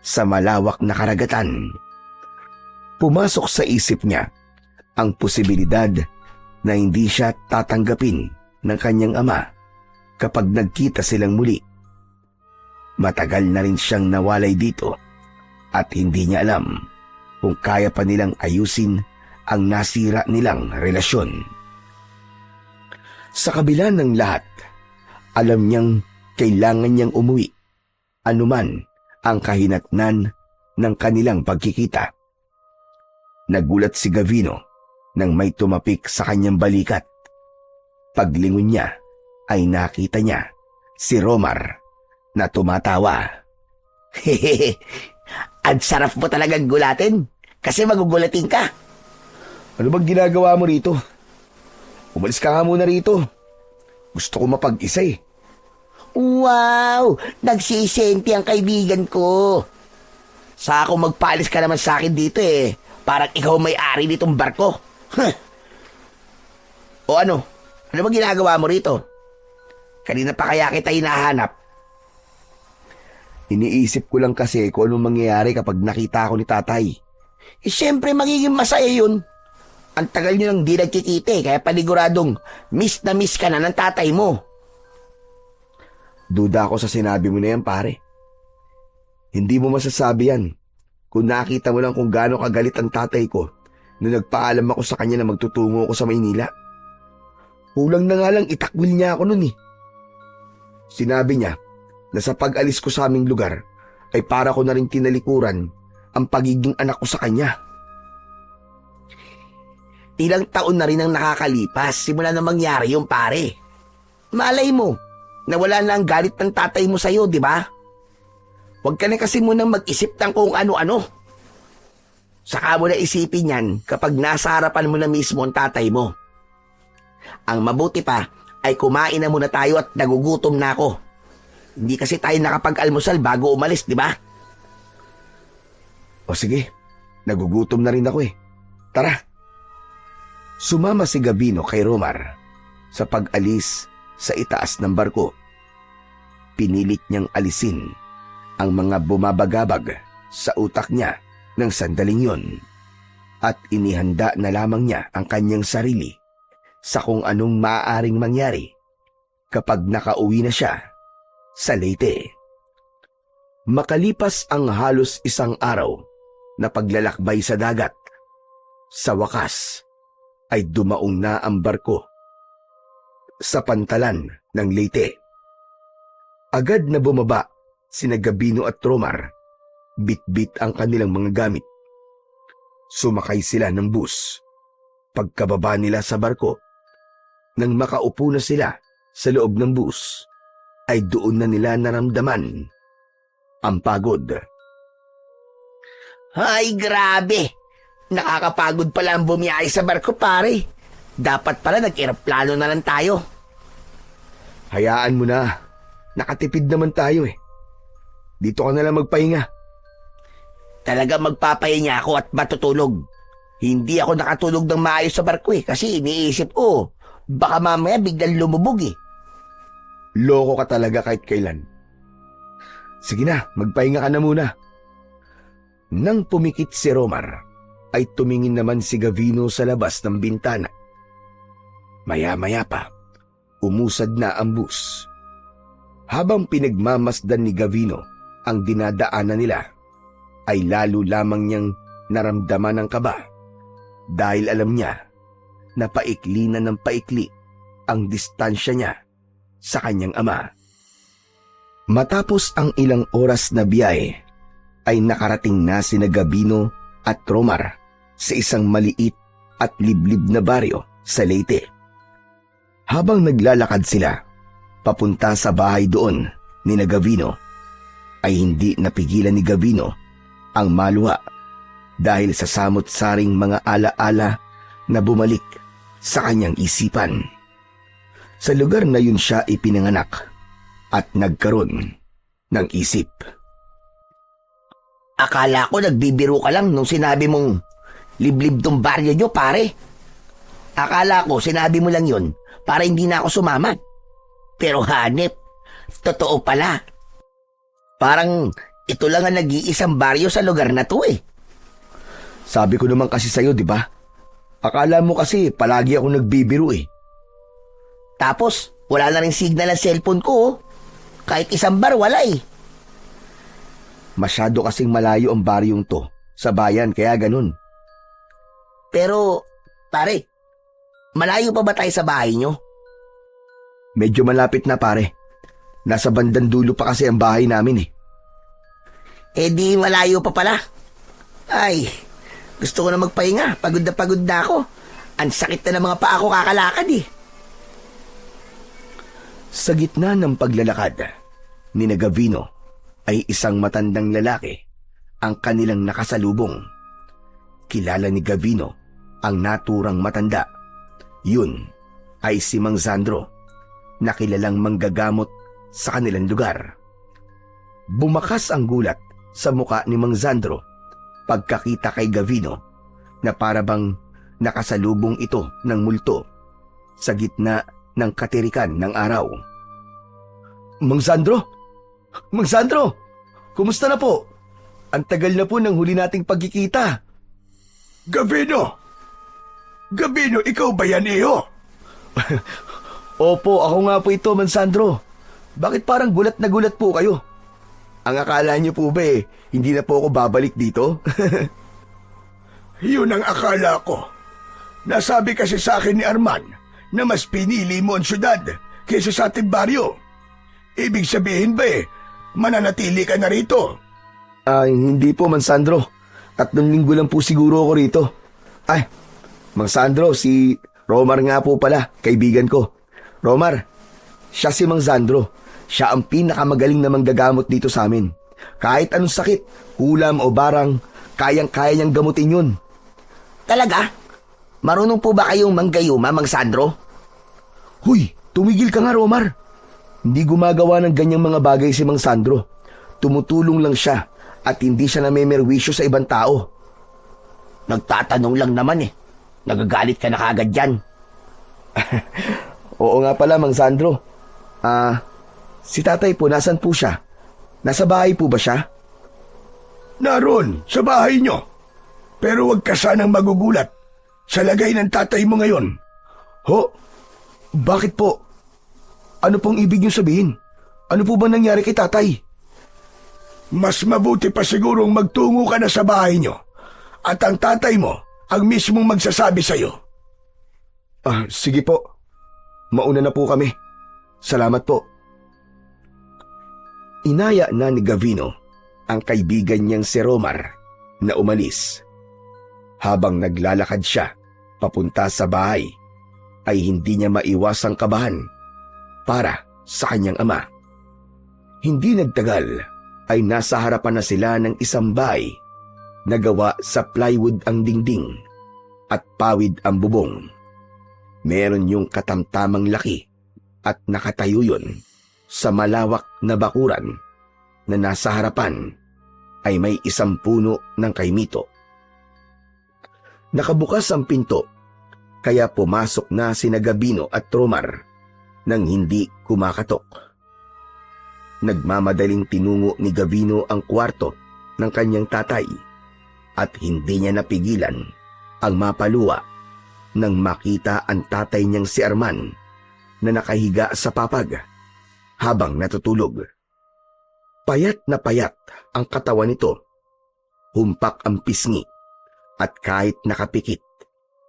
A: sa malawak na karagatan. Pumasok sa isip niya ang posibilidad na hindi siya tatanggapin ng kanyang ama kapag nagkita silang muli. Matagal na rin siyang nawalay dito at hindi niya alam kung kaya pa nilang ayusin ang nasira nilang relasyon. Sa kabila ng lahat, alam niyang kailangan niyang umuwi, anuman ang kahinatnan ng kanilang pagkikita. Nagulat si Gavino nang may tumapik sa kanyang balikat. Paglingon niya ay nakita niya si Romar na tumatawa.
B: Hehehe, ang sarap mo talagang gulatin kasi magugulatin ka.
A: Ano bang ginagawa mo rito? Umalis ka nga muna rito. Gusto ko mapag-isa eh.
B: Wow! Nagsisenti ang kaibigan ko. Sa ako magpaalis ka naman sa akin dito eh. Parang ikaw may-ari nitong barko. Huh. O ano? Ano ba ginagawa mo rito? Kanina pa kaya kita hinahanap.
A: Iniisip ko lang kasi kung anong mangyayari kapag nakita ako ni tatay.
B: Siyempre magiging masaya yun. Ang tagal nyo nang di nagkikita kaya paniguradong miss na miss ka na ng tatay mo.
A: Duda ako sa sinabi mo na yan, pare. Hindi mo masasabi yan kung nakita mo lang kung gaano kagalit ang tatay ko nung nagpaalam ako sa kanya na magtutungo ako sa Maynila. Kulang na nga lang itakwil niya ako nun eh. Sinabi niya na sa pag-alis ko sa aming lugar ay para ko na rin tinalikuran ang pagiging anak ko sa kanya.
B: Ilang taon na rin ang nakakalipas simula na mangyari yung pare. Malay mo, nawala na ang galit ng tatay mo sa'yo, di ba? Huwag ka na kasi munang mag-isip ng kung ano-ano. Saka mo na isipin yan kapag nasa harapan mo na mismo ang tatay mo. Ang mabuti pa ay kumain na muna tayo at nagugutom na ako. Hindi kasi tayo nakapag-almusal bago umalis, di ba?
A: O sige, nagugutom na rin ako eh. Tara. Sumama si Gavino kay Romar sa pag-alis sa itaas ng barko. Pinilit niyang alisin ang mga bumabagabag sa utak niya ng sandaling yon at inihanda na lamang niya ang kanyang sarili sa kung anong maaaring mangyari kapag nakauwi na siya sa Leyte. Makalipas ang halos isang araw na paglalakbay sa dagat, sa wakas ay dumaong na ang barko sa pantalan ng Leyte. Agad na bumaba sina Gavino at Romar, bit-bit ang kanilang mga gamit. Sumakay sila ng bus. Pagkababa nila sa barko, nang makaupo na sila sa loob ng bus, ay doon na nila naramdaman ang pagod.
B: Ay, grabe! Nakakapagod pala ang bumiyahe sa barko, pare. Dapat pala nag-eroplano na lang tayo.
A: Hayaan mo na. Nakatipid naman tayo eh. Dito ka na lang magpahinga.
B: Talaga magpapahinga ako at matutulog. Hindi ako nakatulog ng maayos sa barko eh kasi iniisip ko, baka mamaya biglang lumubog eh.
A: Loko ka talaga kahit kailan. Sige na, magpahinga ka na muna. Nang pumikit si Romar, ay tumingin naman si Gavino sa labas ng bintana. Maya-maya pa, umusad na ang bus. Habang pinagmamasdan ni Gavino ang dinadaanan nila, ay lalo lamang niyang naramdaman ang kaba dahil alam niya na paikli na ng paikli ang distansya niya sa kanyang ama. Matapos ang ilang oras na biyahe, ay nakarating na sina Gavino at Romar sa isang maliit at liblib na baryo sa Leyte. Habang naglalakad sila papunta sa bahay doon ni Gavino, ay hindi napigilan ni Gavino ang maluha dahil sa samot-saring mga alaala na bumalik sa kanyang isipan. Sa lugar na yun siya ipinanganak at nagkaroon ng isip.
B: Akala ko nagbibiro ka lang nung sinabi mong liblib tong baryo nyo, pare. Akala ko sinabi mo lang yun para hindi na ako sumama. Pero hanep, totoo pala. Parang ito lang ang nag-iisang baryo sa lugar na to eh.
A: Sabi ko naman kasi sa'yo, di ba? Akala mo kasi palagi ako nagbibiro eh.
B: Tapos, wala na rin signal ang cellphone ko oh. Kahit isang bar, wala eh.
A: Masyado kasing malayo ang baryong to sa bayan, kaya ganun.
B: Pero, pare, malayo pa ba tayo sa bahay nyo?
A: Medyo malapit na pare. Nasa bandang dulo pa kasi ang bahay namin eh.
B: Eh di malayo pa pala. Ay, gusto ko na magpahinga. Pagod na ako. Ang sakit na ng mga paa ko kakalakad eh.
A: Sa gitna ng paglalakad ni Gavino ay isang matandang lalaki ang kanilang nakasalubong. Kilala ni Gavino ang naturang matanda. Yun ay si Mang Sandro, na kilalang manggagamot sa kanilang lugar. Bumakas ang gulat sa muka ni Mang Sandro pagkakita kay Gavino na parabang nakasalubong ito ng multo sa gitna ng katirikan ng araw. Mang Sandro! Mang Sandro! Kumusta na po? Ang tagal na po ng huli nating pagkikita.
C: Gavino! Gavino, ikaw ba yan, iyo?
A: Opo, ako nga po ito, Mang Sandro. Bakit parang gulat na gulat po kayo? Ang akala niyo po ba hindi na po ako babalik dito?
C: Yun ang akala ko. Nasabi kasi sa akin ni Arman na mas pinili mo ang syudad kaysa sa ating baryo. Ibig sabihin ba mananatili ka na rito?
A: Hindi po, Mang Sandro. 3 linggo lang po siguro ako rito. Ay, Mang Sandro, si Romar nga po pala, kaibigan ko. Romar, siya si Mang Sandro. Siya ang pinakamagaling na manggagamot dito sa amin. Kahit anong sakit, hulam o barang, kayang-kaya niyang gamutin yun.
B: Talaga? Marunong po ba kayong manggayuma, Mang Sandro?
A: Huy, tumigil ka nga, Romar. Hindi gumagawa ng ganyang mga bagay si Mang Sandro. Tumutulong lang siya at hindi siya namemerwisyo sa ibang tao.
B: Nagtatanong lang naman eh. Nagagalit ka na kagad dyan.
A: Oo nga pala, Mang Sandro. Si tatay po, nasan po siya? Nasa bahay po ba siya?
C: Naroon, sa bahay nyo. Pero huwag ka sanang magugulat sa lagay ng tatay mo ngayon.
A: Ho? Bakit po? Ano pong ibig niyo sabihin? Ano po ba nangyari kay tatay?
C: Mas mabuti pa sigurong magtungo ka na sa bahay nyo at ang tatay mo ang mismong magsasabi sa'yo.
A: Sige po. Mauna na po kami. Salamat po. Inaya na ni Gavino ang kaibigan niyang si Romar na umalis. Habang naglalakad siya papunta sa bahay, ay hindi niya maiwasang kabahan para sa kanyang ama. Hindi nagtagal ay nasa harapan na sila ng isang bahay na gawa sa plywood ang dingding at pawid ang bubong. Meron yung katamtamang laki at nakatayo yun sa malawak na bakuran na nasa harapan ay may isang puno ng kaimito. Nakabukas ang pinto kaya pumasok na sina Gabino at Romar nang hindi kumakatok. Nagmamadaling tinungo ni Gavino ang kwarto ng kanyang tatay at hindi niya napigilan ang mapaluwa nang makita ang tatay niyang si Arman na nakahiga sa papag habang natutulog. Payat na payat ang katawan nito, humpak ang pisngi at kahit nakapikit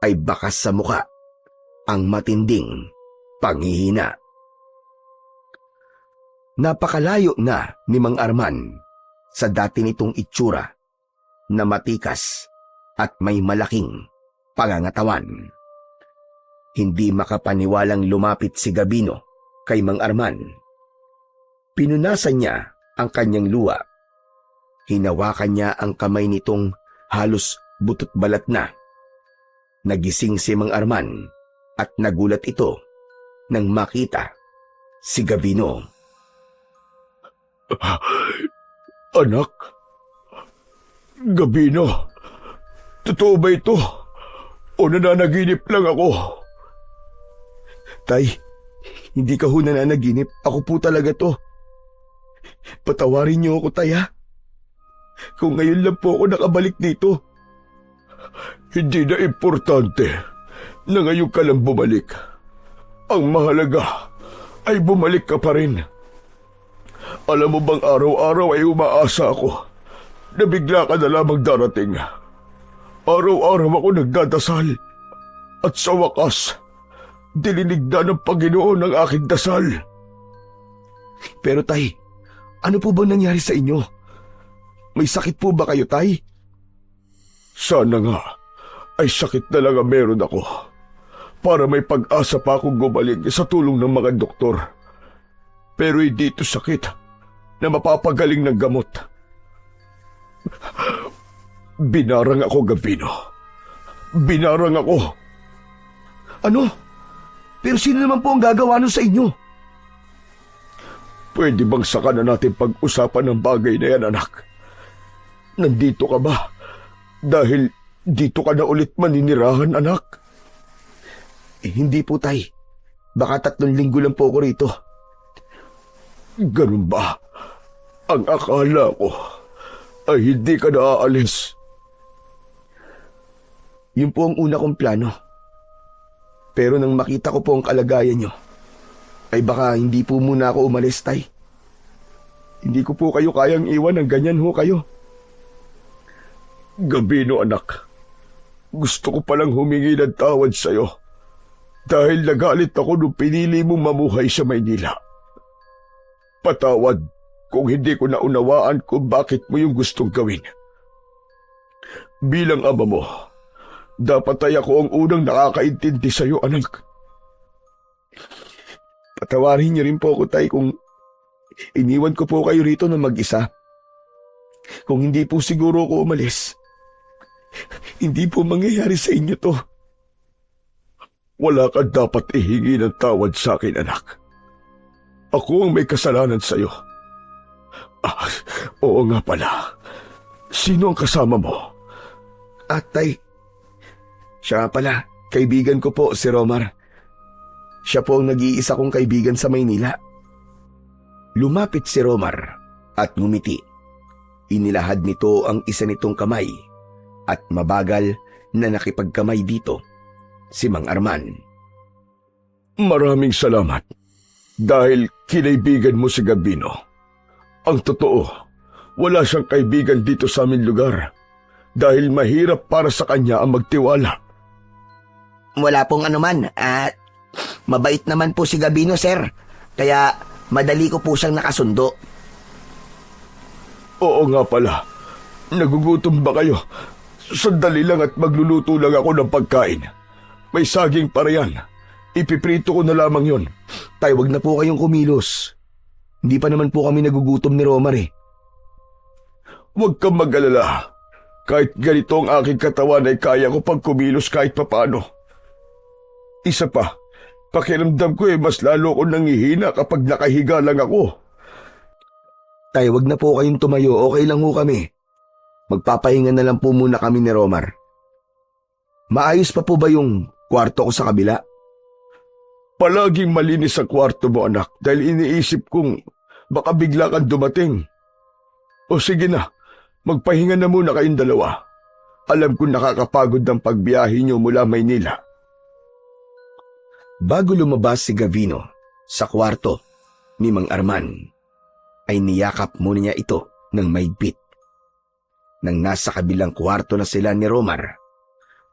A: ay bakas sa muka ang matinding panghihina. Napakalayo na ni Mang Arman sa dati nitong itsura na matikas at may malaking pangangatawan. Hindi makapaniwalang lumapit si Gabino kay Mang Arman. Pinunasan niya ang kanyang luha. Hinawakan niya ang kamay nitong halos butot balat na. Nagising si Mang Arman at nagulat ito nang makita si Gabino.
C: Anak, Gabino, totoo ba ito? O nananaginip lang ako?
A: Tay, hindi ka ho nananaginip. Ako po talaga to. Patawarin niyo ako, tay, ha? Kung ngayon lang po ako nakabalik dito.
C: Hindi na importante na ngayon ka lang bumalik. Ang mahalaga ay bumalik ka pa rin. Alam mo bang araw-araw ay umaasa ako na bigla ka na lamang darating. Araw-araw ako nagdadasal at sa wakas, dilinig na ng Panginoon ang aking dasal.
A: Pero tay, ano po ba nangyari sa inyo? May sakit po ba kayo, tay?
C: Sana nga ay sakit na lang ang meron ako para may pag-asa pa akong gumaling sa tulong ng mga doktor. Pero hindi ito sakit na mapapagaling ng gamot. Binarang ako, Gabino. Binarang ako.
A: Ano? Pero sino naman po ang gagawa nun sa inyo?
C: Pwede bang saka na natin pag-usapan ng bagay na yan, anak? Nandito ka ba? Dahil dito ka na ulit maninirahan, anak?
A: Hindi po, tay. Baka 3 linggo lang po ako rito.
C: Ganun ba? Ang akala ko ay hindi ka na aalis.
A: Yun po ang una kong plano. Pero nang makita ko po ang kalagayan nyo, ay baka hindi po muna ako umalis, tay. Hindi ko po kayo kayang iwan ng ganyan ho kayo.
C: Gabino, anak. Gusto ko palang humingi ng tawad sa'yo dahil nagalit ako nung pinili mong mamuhay sa Maynila. Patawad kung hindi ko naunawaan kung bakit mo yung gustong gawin. Bilang ama mo, dapat ay ako ang unang nakakaintindi sa'yo, anak.
A: Patawarin niyo rin po ako, tay, kung iniwan ko po kayo rito na mag-isa. Kung hindi po siguro ako umalis, hindi po mangyayari sa inyo to.
C: Wala ka dapat ihingi ng tawad sa akin, anak. Ako ang may kasalanan sa'yo. Ah, oo nga pala. Sino ang kasama mo?
A: Tay, siya nga pala, kaibigan ko po si Romar. Siya po ang nag-iisa kong kaibigan sa Maynila. Lumapit si Romar at ngumiti. Inilahad nito ang isa nitong kamay at mabagal na nakipagkamay dito si Mang Arman.
C: Maraming salamat. Dahil kinaibigan mo si Gabino. Ang totoo, wala siyang kaibigan dito sa aming lugar. Dahil mahirap para sa kanya ang magtiwala.
B: Wala pong anuman at mabait naman po si Gabino, sir. Kaya madali ko po siyang nakasundo.
C: Oo nga pala. Nagugutom ba kayo? Sandali lang at magluluto lang ako ng pagkain. May saging pa riyan. Ipiprito ko na lamang yon.
A: Tay, wag na po kayong kumilos. Hindi pa naman po kami nagugutom ni Romar eh.
C: Huwag kang mag-alala. Kahit ganito ang aking katawan ay kaya ko pag kumilos kahit papano. Isa pa, pakiramdam ko mas lalo ko nangihina kapag nakahiga lang ako.
A: Tay, wag na po kayong tumayo. Okay lang ho kami. Magpapahinga na lang po muna kami ni Romar. Maayos pa po ba yung kwarto ko sa kabila?
C: Palaging malinis ang kwarto mo, anak, dahil iniisip kong baka bigla kang dumating. O sige na, magpahinga na muna kayong dalawa. Alam kong nakakapagod ng pagbiyahe niyo mula Maynila.
A: Bago lumabas si Gavino sa kwarto ni Mang Arman, ay niyakap muna niya ito ng mahigpit. Nang nasa kabilang kwarto na sila ni Romar,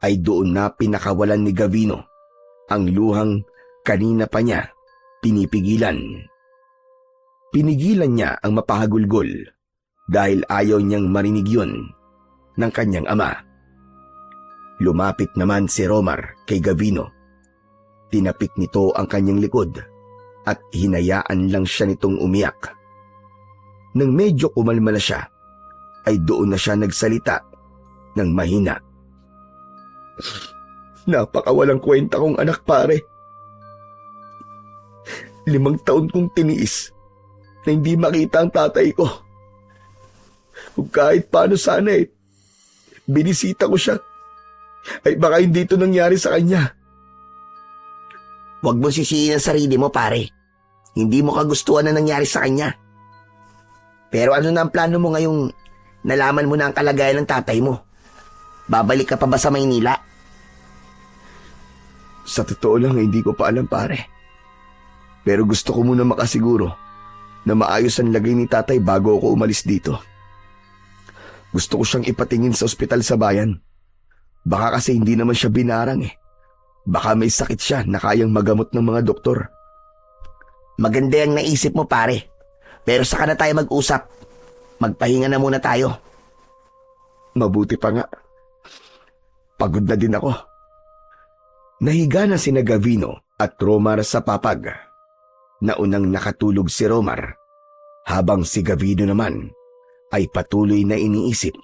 A: ay doon na pinakawalan ni Gavino ang luhang kanina pa niya pinipigilan. Pinigilan niya ang mapahagulgol dahil ayaw niyang marinig yun ng kanyang ama. Lumapit naman si Romar kay Gavino. Tinapik nito ang kanyang likod at hinayaan lang siya nitong umiyak. Nang medyo kumalma na siya, ay doon na siya nagsalita ng mahina. Napakawalang kwenta kong anak, pare. 5 taon kong tiniis na hindi makita ang tatay ko. Kung kahit paano sana binisita ko siya, ay baka hindi ito nangyari sa kanya.
B: Huwag mo sisihin ang sarili mo, pare. Hindi mo kagustuhan na nangyari sa kanya. Pero ano na ang plano mo ngayong nalaman mo na ang kalagayan ng tatay mo? Babalik ka pa ba sa Maynila?
A: Sa totoo lang, hindi ko pa alam, pare. Pero gusto ko muna makasiguro na maayos ang lagay ni tatay bago ako umalis dito. Gusto ko siyang ipatingin sa ospital sa bayan. Baka kasi hindi naman siya binarang eh. Baka may sakit siya na kayang magamot ng mga doktor.
B: Maganda yung naisip mo, pare. Pero saka na tayo mag-usap. Magpahinga na muna tayo.
A: Mabuti pa nga. Pagod na din ako. Nahiga na sina Gavino at Romar sa papag. Naunang nakatulog si Romar, habang si Gavino naman ay patuloy na iniisip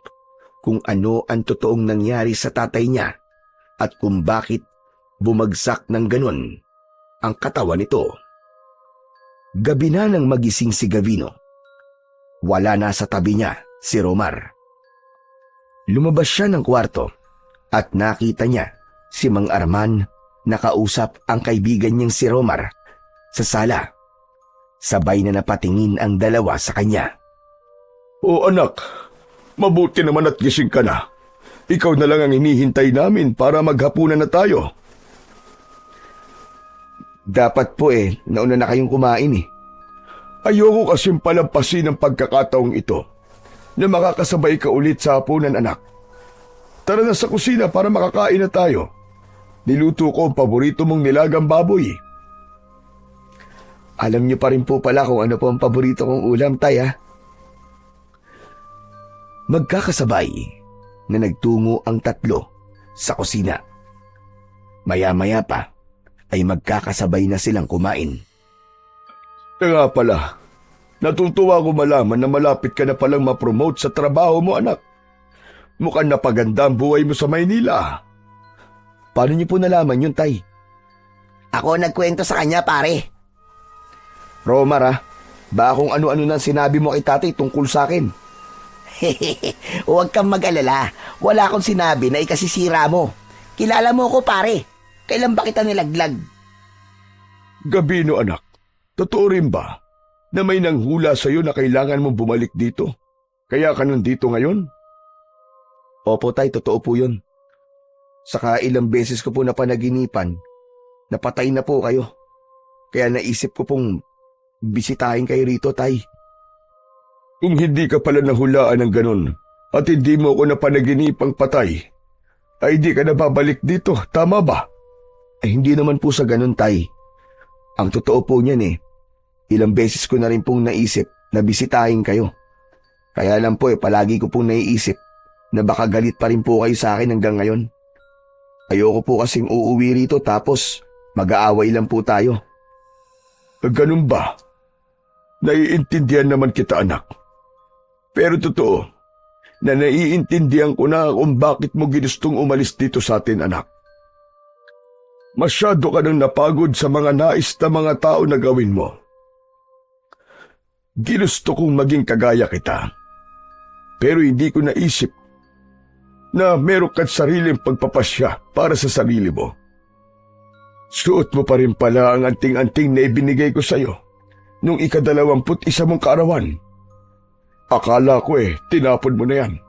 A: kung ano ang totoong nangyari sa tatay niya at kung bakit bumagsak ng ganun ang katawan nito. Gabi na nang magising si Gavino. Wala na sa tabi niya si Romar. Lumabas siya ng kwarto at nakita niya si Mang Arman nakausap ang kaibigan niyang si Romar sa sala. Sabay na napatingin ang dalawa sa kanya.
C: O anak, mabuti naman at gising ka na. Ikaw na lang ang hinihintay namin para maghapunan na tayo.
A: Dapat po nauna na kayong kumain eh.
C: Ayoko kasing palampasin ang pagkakataong ito na makakasabay ka ulit sa hapunan, anak. Tara na sa kusina para makakain na tayo. Niluto ko ang paborito mong nilagang baboy.
A: Alam niyo pa rin po pala kung ano po ang paborito kong ulam, tay, ha? Magkakasabay na nagtungo ang tatlo sa kusina. Maya-maya pa ay magkakasabay na silang kumain.
C: Kaya pala, natutuwa ko malaman na malapit ka na palang ma-promote sa trabaho mo, anak. Mukhang napaganda ang buhay mo sa Maynila.
A: Paano niyo po nalaman yun, tay?
B: Ako nagkwento sa kanya, pare.
A: Romar ha, ba kung ano-ano nang sinabi mo kay tatay tungkol sa akin?
B: Huwag kang mag-alala. Wala akong sinabi na ikasisira mo. Kilala mo ko, pare. Kailan ba kita nilaglag?
C: Gabino anak, totoo rin ba na may nanghula sa'yo na kailangan mong bumalik dito? Kaya ka nandito ngayon?
A: Opo tay, totoo po yun. Saka ilang beses ko po napanaginipan, napatay na po kayo. Kaya naisip ko pong bisitahin kayo rito, tay.
C: Kung hindi ka pala nahulaan ng ganun at hindi mo ako napanaginipang patay, ay di ka na babalik dito, tama ba?
A: Hindi naman po sa ganun, tay. Ang totoo po niyan ilang beses ko na rin pong naisip na bisitahin kayo. Kaya lang po palagi ko pong naiisip na baka galit pa rin po kayo sa akin hanggang ngayon. Ayoko po kasing uuwi rito tapos mag-aaway lang po tayo.
C: Ganun ba? Naiintindihan naman kita, anak. Pero totoo na naiintindihan ko na kung bakit mo ginustong umalis dito sa atin, anak. Masyado ka nang napagod sa mga nais na mga tao na gawin mo. Ginusto kong maging kagaya kita. Pero hindi ko naisip na meron ka't sariling pagpapasya para sa sarili mo. Suot mo pa rin pala ang anting-anting na ibinigay ko sa'yo nung 21 mong kaarawan. Akala ko tinapon mo na yan.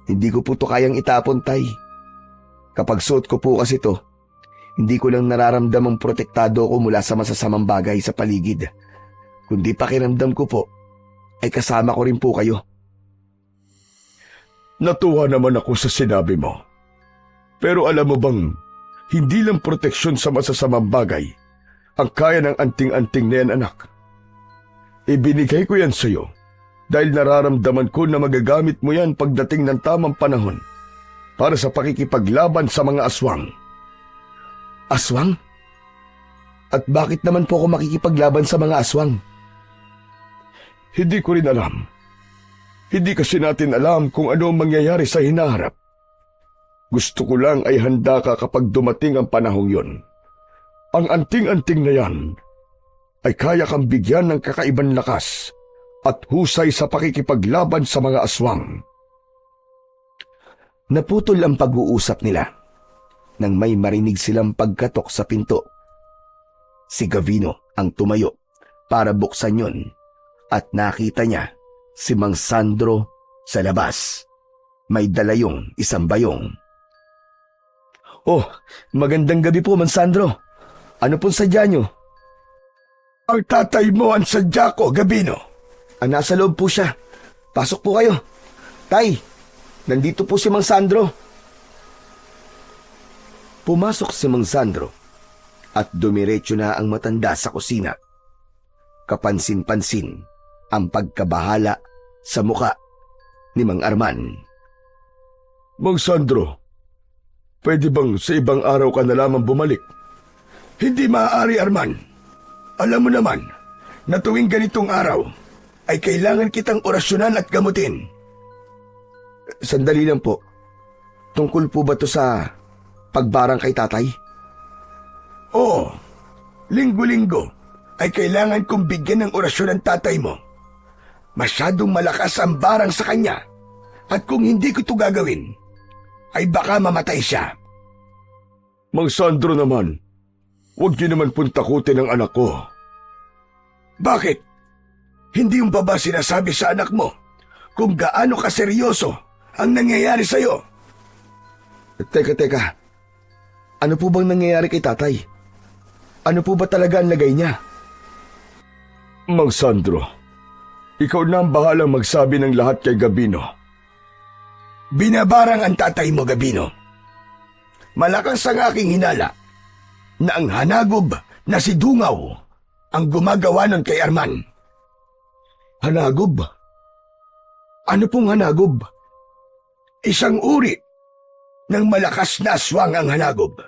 A: Hindi ko po to kayang itapon, tay. Kapag suot ko po kasi to, hindi ko lang nararamdamang protektado ko mula sa masasamang bagay sa paligid. Kundi pakiramdam ko po, ay kasama ko rin po kayo.
C: Natuwa naman ako sa sinabi mo. Pero alam mo bang, hindi lang proteksyon sa masasamang bagay ang kaya ng anting-anting na yan, anak. Ibinigay ko yan sa'yo dahil nararamdaman ko na magagamit mo yan pagdating ng tamang panahon para sa pakikipaglaban sa mga aswang.
A: Aswang? At bakit naman po ako makikipaglaban sa mga aswang?
C: Hindi ko rin alam. Hindi kasi natin alam kung ano ang mangyayari sa hinaharap. Gusto ko lang ay handa ka kapag dumating ang panahong yon. Ang anting-anting na yan ay kaya kang bigyan ng kakaibang lakas at husay sa pakikipaglaban sa mga aswang.
A: Naputol ang pag-uusap nila nang may marinig silang pagkatok sa pinto. Si Gavino ang tumayo para buksan yon at nakita niya si Mang Sandro sa labas. May dala yung isang bayong. Oh, magandang gabi po, Mang Sandro. Ano pong sadya nyo?
C: Ang tatay mo ang sadya ko, Gabino.
A: Nasa loob po siya. Pasok po kayo. Tay, nandito po si Mang Sandro. Pumasok si Mang Sandro at dumiretso na ang matanda sa kusina. Kapansin-pansin ang pagkabahala sa muka ni Mang Arman.
C: Mang Sandro, pwede bang sa ibang araw ka na lamang bumalik? Hindi maaari, Arman. Alam mo naman na tuwing ganitong araw ay kailangan kitang orasyonan at gamutin.
A: Sandali lang po. Tungkol po ba to sa pagbarang kay tatay?
C: Oo, linggo-linggo ay kailangan kong bigyan ng orasyon ang tatay mo. Masyadong malakas ang barang sa kanya at kung hindi ko ito gagawin, ay baka mamatay siya. Mang Sandro naman, huwag niyo naman pong takutin ang anak ko. Bakit? Hindi yung ba sinasabi sa anak mo kung gaano kaseryoso ang nangyayari sa'yo?
A: Teka. Ano po bang nangyayari kay tatay? Ano po ba talaga ang lagay niya?
C: Mang Sandro, ikaw na ang bahalang magsabi ng lahat kay Gabino. Binabarang ang tatay mo, Gabino. Malakas ang aking hinala na ang hanagob na si Dungaw ang gumagawa nun kay Arman.
A: Hanagob? Ano pong hanagob?
C: Isang uri ng malakas na aswang ang hanagob.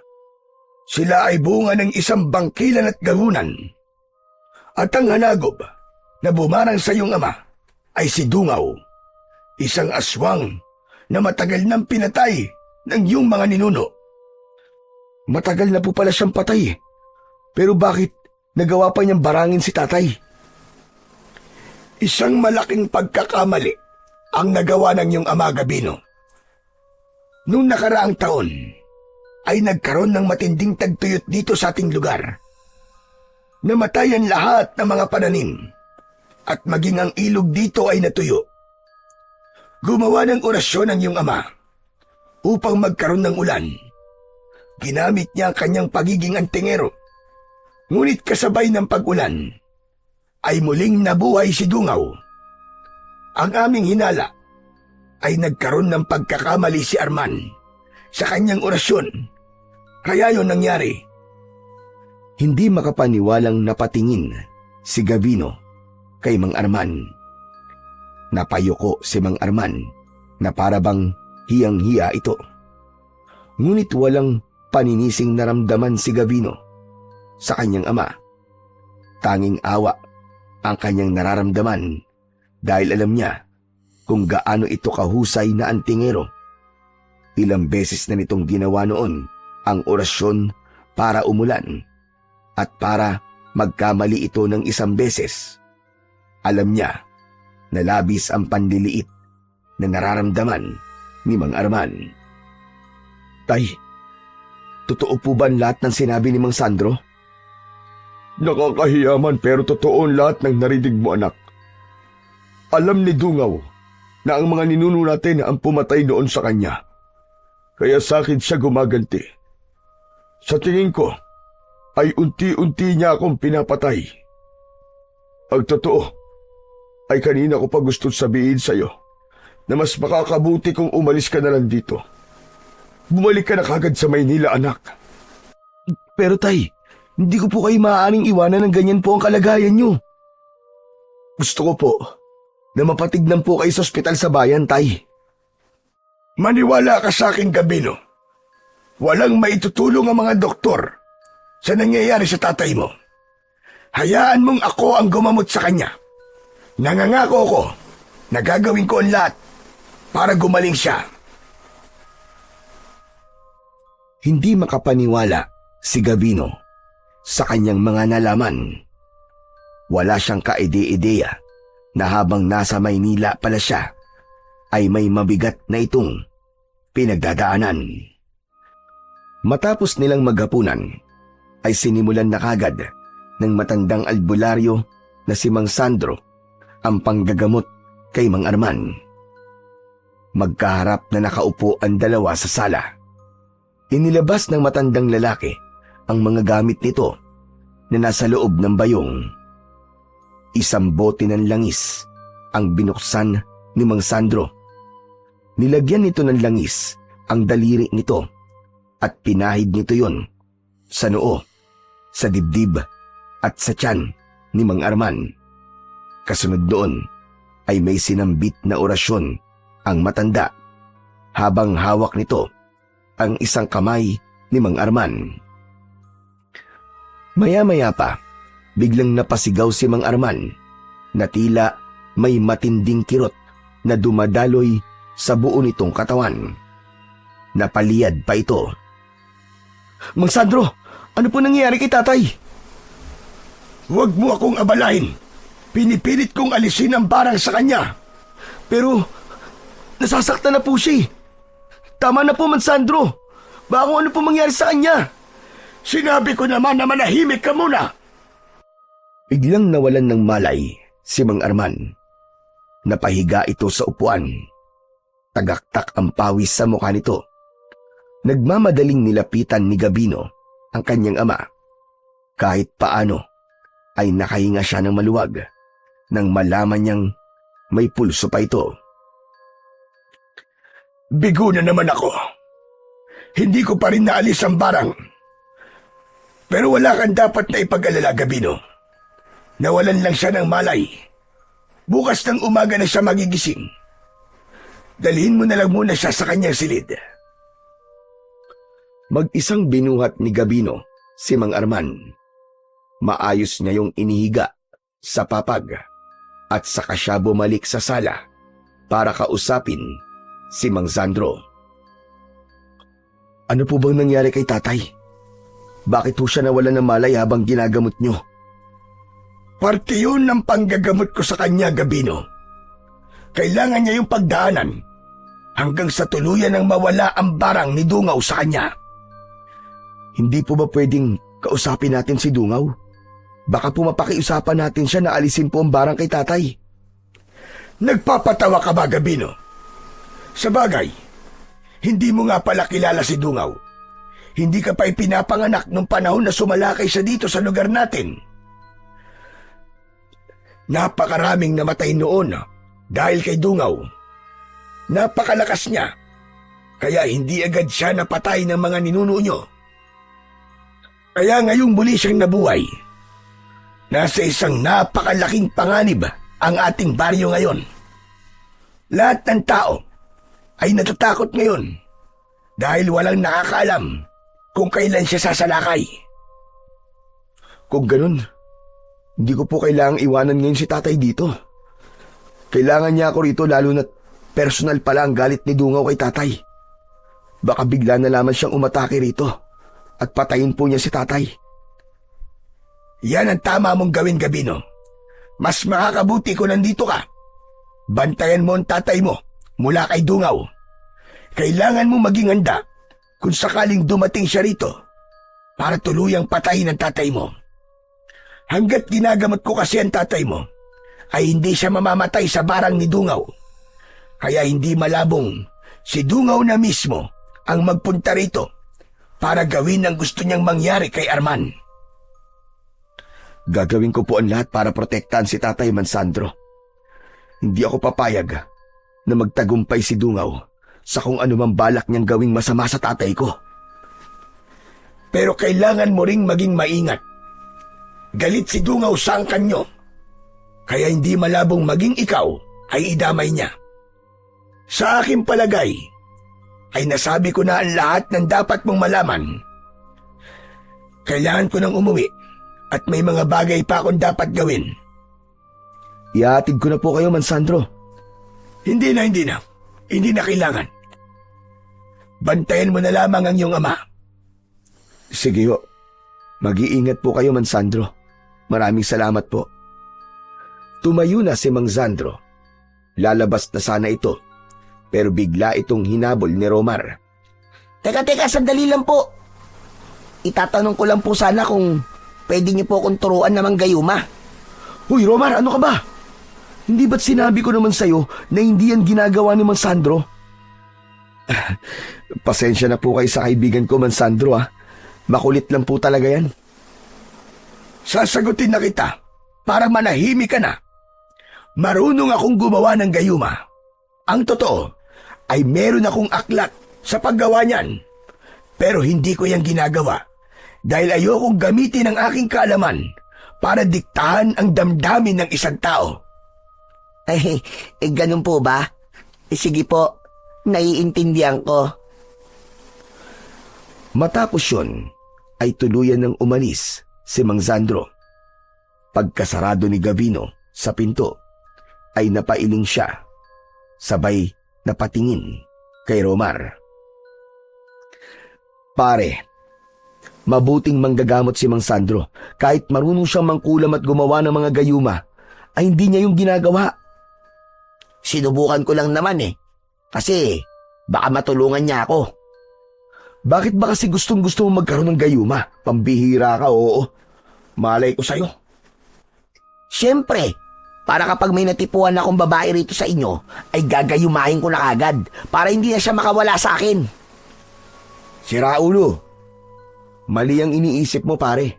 C: Sila ay bunga ng isang bangkilan at gahunan. At ang hanagob na bumarang sa iyong ama ay si Dungaw, isang aswang na matagal nang pinatay ng iyong mga ninuno.
A: Matagal na po pala siyang patay. Pero bakit nagawa pa niyang barangin si tatay?
C: Isang malaking pagkakamali ang nagawa ng iyong ama, Gabino. Noong nakaraang taon, ay nagkaroon ng matinding tagtuyot dito sa ating lugar. Namatayan lahat ng mga pananim at maging ang ilog dito ay natuyo. Gumawa ng orasyon ang iyong ama upang magkaroon ng ulan. Ginamit niya ang kanyang pagiging antingero. Ngunit kasabay ng pag-ulan, ay muling nabuhay si Dungaw. Ang aming hinala ay nagkaroon ng pagkakamali si Arman sa kanyang orasyon. Kaya yon nangyari.
A: Hindi makapaniwalang napatingin si Gavino kay Mang Arman. Napayuko si Mang Arman na parabang hiyang-hiya ito. Ngunit walang paninising naramdaman si Gavino sa kanyang ama. Tanging awa ang kanyang nararamdaman dahil alam niya kung gaano ito kahusay na antingero. Ilang beses na nitong ginawa noon ang orasyon para umulan at para magkamali ito ng isang beses. Alam niya na labis ang panliliit na nararamdaman ni Mang Arman. Tay, totoo po ba lahat ng sinabi ni Mang Sandro?
C: Nakakahiyaman pero totoo lahat ng narinig mo, anak. Alam ni Dungaw na ang mga ninuno natin ang pumatay noon sa kanya. Kaya sa akin siya gumaganti. Sa tingin ko, ay unti-unti niya akong pinapatay. Ang totoo, ay kanina ko pa gusto sabihin sa'yo na mas makakabuti kung umalis ka na lang dito. Bumalik ka na kagad sa Maynila, anak.
A: Pero tay, hindi ko po kayo maaaring iwanan ng ganyan po ang kalagayan niyo. Gusto ko po na mapatignan po kayo sa ospital sa bayan, tay.
C: Maniwala ka sa akin, Gabino. Walang maitutulong ang mga doktor sa nangyayari sa tatay mo. Hayaan mong ako ang gumamot sa kanya. Nangangako ko na gagawin ko ang lahat para gumaling siya.
A: Hindi makapaniwala si Gavino sa kanyang mga nalaman. Wala siyang kaide-ideya na habang nasa Maynila pala siya ay may mabigat na itong pinagdadaanan. Matapos nilang maghapunan, ay sinimulan na kagad ng matandang albularyo na si Mang Sandro ang panggagamot kay Mang Arman. Magkaharap na nakaupo ang dalawa sa sala. Inilabas ng matandang lalaki ang mga gamit nito na nasa loob ng bayong. Isang bote ng langis ang binuksan ni Mang Sandro. Nilagyan nito ng langis ang daliri nito at pinahid nito yon sa noo, sa dibdib at sa tiyan ni Mang Arman. Kasunod doon ay may sinambit na orasyon ang matanda habang hawak nito ang isang kamay ni Mang Arman. Maya-maya pa, biglang napasigaw si Mang Arman na tila may matinding kirot na dumadaloy sa buo nitong katawan. Napaliyad pa ito. Mang Sandro, ano po nangyayari kay tatay?
C: Huwag mo akong abalain. Pinipilit kong alisin ang barang sa kanya.
A: Pero, nasasaktan na po siya. Tama na po, Mang Sandro. Baka kung ano po mangyari sa kanya.
C: Sinabi ko naman na manahimik ka muna.
A: Biglang nawalan ng malay si Mang Arman. Napahiga ito sa upuan. Tagaktak ang pawis sa mukha nito. Nagmamadaling nilapitan ni Gabino ang kanyang ama. Kahit paano ay nakahinga siya ng maluwag nang malaman niyang may pulso pa ito.
C: Bigo na naman ako. Hindi ko pa rin naalis ang barang. Pero wala kang dapat na ipag-alala, Gabino. Nawalan lang siya ng malay. Bukas ng umaga na siya magigising. Dalhin mo na lang muna siya sa kanyang silid.
A: Mag-isang binuhat ni Gabino si Mang Arman. Maayos niya yung inihiga sa papag at saka siya bumalik sa sala para kausapin si Mang Sandro. Ano po bang nangyari kay tatay? Bakit ho siya nawala ng malay habang ginagamot nyo?
C: Parte yun ng panggagamot ko sa kanya, Gabino. Kailangan niya yung pagdaanan hanggang sa tuluyan ng mawala ang barang ni Dungaw sa kanya.
A: Hindi po ba pwedeng kausapin natin si Dungaw? Baka po mapakiusapan natin siya na alisin po ang barang kay tatay.
C: Nagpapatawa ka ba, Gabino? Sa bagay, hindi mo nga pala kilala si Dungaw. Hindi ka pa ipinapanganak nung panahon na sumalakay siya dito sa lugar natin. Napakaraming namatay noon dahil kay Dungaw. Napakalakas niya, kaya hindi agad siya napatay ng mga ninuno nyo. Kaya ngayong muli siyang nabuhay. Nasa isang napakalaking panganib ang ating baryo ngayon. Lahat ng tao ay natatakot ngayon dahil walang nakakaalam kung kailan siya sasalakay.
A: Kung ganun, hindi ko po kailangang iwanan ngayon si tatay dito. Kailangan niya ako rito lalo na't personal pala ang galit ni Dungaw kay tatay. Baka bigla na lamang siyang umatake rito at patayin po niya si tatay.
C: Yan ang tama mong gawin, Gabino. Mas makakabuti kung nandito ka. Bantayan mo ang tatay mo mula kay Dungaw. Kailangan mo maging handa kung sakaling dumating siya rito para tuluyang patayin ang tatay mo. Hanggat ginagamot ko kasi ang tatay mo, ay hindi siya mamamatay sa barang ni Dungaw. Kaya hindi malabong si Dungaw na mismo ang magpunta rito para gawin ang gusto niyang mangyari kay Arman.
A: Gagawin ko po ang lahat para protektahan si Tatay Mansandro. Hindi ako papayag na magtagumpay si Dungaw sa kung anumang balak niyang gawing masama sa tatay ko.
C: Pero kailangan mo ring maging maingat. Galit si Dungaw sa angkan nyo, kaya hindi malabong maging ikaw ay idamay niya. Sa aking palagay, ay nasabi ko na ang lahat ng dapat mong malaman. Kailangan ko nang umuwi at may mga bagay pa akong dapat gawin.
A: Ihatid ko na po kayo, Mansandro.
C: Hindi na. Hindi na kailangan. Bantayan mo na lamang ang iyong ama.
A: Sige ho. Mag-iingat po kayo, Mansandro. Maraming salamat po. Tumayo na si Mang Sandro. Lalabas na sana ito, pero bigla itong hinabol ni Romar.
B: Teka, sandali lang po. Itatanong ko lang po sana kung pwede niyo po akong turuan na manggayuma.
A: Hoy, Romar, ano ka ba? Hindi ba't sinabi ko naman sa'yo na hindi yan ginagawa ni Mang Sandro? Pasensya na po kayo sa kaibigan ko, Mang Sandro, ha. Makulit lang po talaga yan.
C: Sasagutin na kita para manahimik ka na. Marunong akong gumawa ng gayuma. Ang totoo ay meron akong aklat sa paggawa niyan. Pero hindi ko yan ginagawa dahil ayokong gamitin ang aking kaalaman para diktahan ang damdamin ng isang tao.
B: Ganun po ba? Sige po, naiintindihan ko.
A: Matapos yun, ay tuluyan ng umalis si Mang Sandro. Pagkasarado ni Gavino sa pinto, ay napailing siya, sabay napatingin kay Romar. Pare, mabuting manggagamot si Mang Sandro. Kahit marunong siyang mangkulam at gumawa ng mga gayuma, ay hindi niya yung ginagawa.
B: Sinubukan ko lang naman kasi baka matulungan niya ako.
A: Bakit ba kasi gustong-gusto mo magkaroon ng gayuma? Pambihira ka, oo. Malay ko sa'yo.
B: Siyempre, para kapag may natipuan akong babae rito sa inyo, ay gagayumahin ko na agad para hindi na siya makawala sa akin.
A: Sira ulo. Mali ang iniisip mo, pare.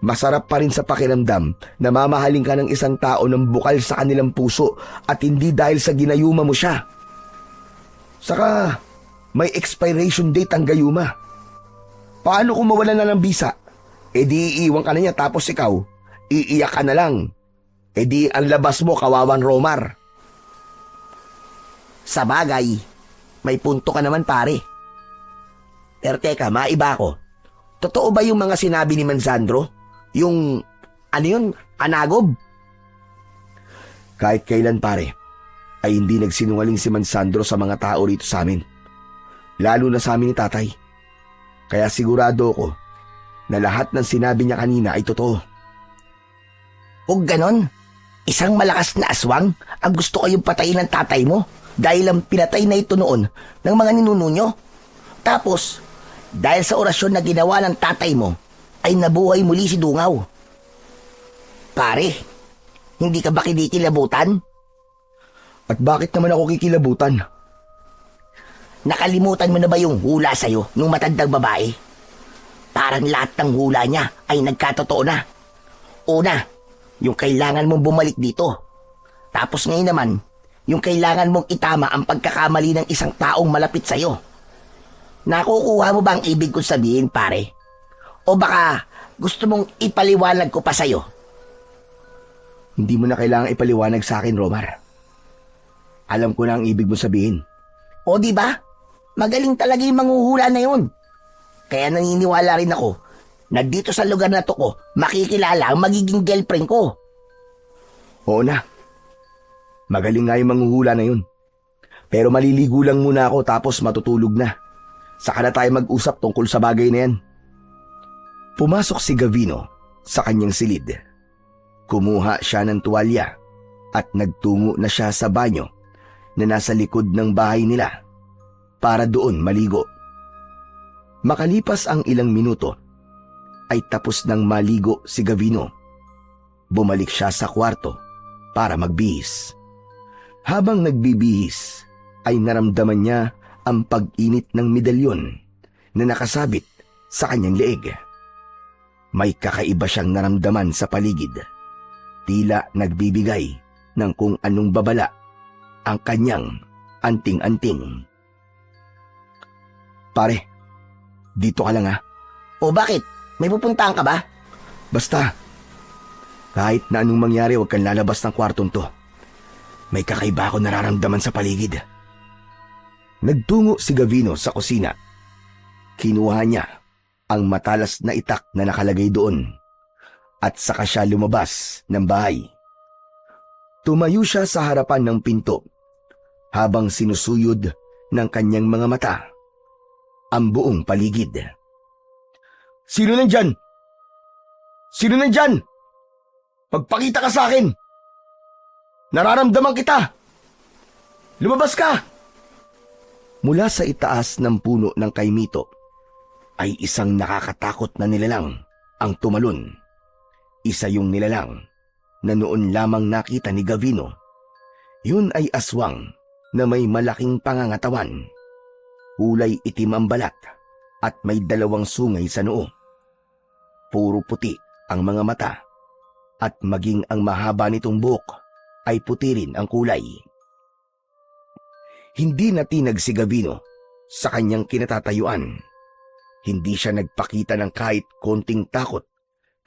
A: Masarap pa rin sa pakiramdam na mamahalin ka ng isang tao ng bukal sa kanilang puso at hindi dahil sa ginayuma mo siya. Saka, may expiration date ang gayuma. Paano kung mawala na ng bisa? E di iiwan ka na niya tapos ikaw, iiyak ka na lang. E di ang labas mo, kawawan Romar.
B: Sa bagay, may punto ka naman pare. Pero teka, maiba ko. Totoo ba yung mga sinabi ni Mansandro? Yung, anagob?
A: Kahit kailan pare, ay hindi nagsinungaling si Mansandro sa mga tao rito sa amin. Lalo na sa amin ni tatay. Kaya sigurado ko na lahat ng sinabi niya kanina ay totoo.
B: O ganon, isang malakas na aswang ang gusto kayong patayin ng tatay mo dahil ang pinatay na ito noon ng mga ninuno nyo. Tapos, dahil sa orasyon na ginawa ng tatay mo, ay nabuhay muli si Dungaw. Pare, hindi ka ba kinikilabutan?
A: At bakit naman ako kikilabutan?
B: Nakalimutan mo na ba yung hula sa'yo nung matandang babae? Parang lahat ng hula niya ay nagkatotoo na. Una, yung kailangan mong bumalik dito. Tapos ngayon naman, yung kailangan mong itama ang pagkakamali ng isang taong malapit sa'yo. Nakukuha mo ba ang ibig kong sabihin, pare? O baka gusto mong ipaliwanag ko pa sa'yo?
A: Hindi mo na kailangang ipaliwanag sa akin, Romar. Alam ko na ang ibig mo sabihin.
B: O di ba? Magaling talaga yung manghuhula na yun. Kaya naniniwala rin ako na dito sa lugar na to ko, makikilala ang magiging girlfriend ko.
A: Oo na. Magaling nga yung manghuhula na yun. Pero maliligo lang muna ako tapos matutulog na. Saka na tayo mag-usap tungkol sa bagay na yan. Pumasok si Gavino sa kanyang silid. Kumuha siya ng tuwalya at nagtungo na siya sa banyo na nasa likod ng bahay nila para doon maligo. Makalipas ang ilang minuto, ay tapos nang maligo si Gavino. Bumalik siya sa kwarto para magbihis. Habang nagbibihis, ay naramdaman niya ang pag-init ng medalyon na nakasabit sa kanyang leeg. May kakaiba siyang naramdaman sa paligid. Tila nagbibigay ng kung anong babala ang kanyang anting-anting. Pare, dito ka lang ha.
B: O bakit? May pupuntahan ka ba?
A: Basta, kahit na anong mangyari, huwag kang lalabas ng kwartong to. May kakaiba ako nararamdaman sa paligid. Nagtungo si Gavino sa kusina. Kinuha niya ang matalas na itak na nakalagay doon at saka siya lumabas ng bahay. Tumayo siya sa harapan ng pinto habang sinusuyod ng kanyang mga mata ang buong paligid. Sino nandyan? Sino nandyan? Magpakita ka sa akin! Nararamdaman kita! Lumabas ka! Mula sa itaas ng puno ng kaimito ay isang nakakatakot na nilalang ang tumalon. Isa yung nilalang na noon lamang nakita ni Gavino. Yun ay aswang na may malaking pangangatawan. Kulay itim ang balat at may dalawang sungay sa noo. Puro puti ang mga mata at maging ang mahaba nitong buhok ay puti rin ang kulay. Hindi natinag si Gavino sa kanyang kinatatayuan. Hindi siya nagpakita ng kahit konting takot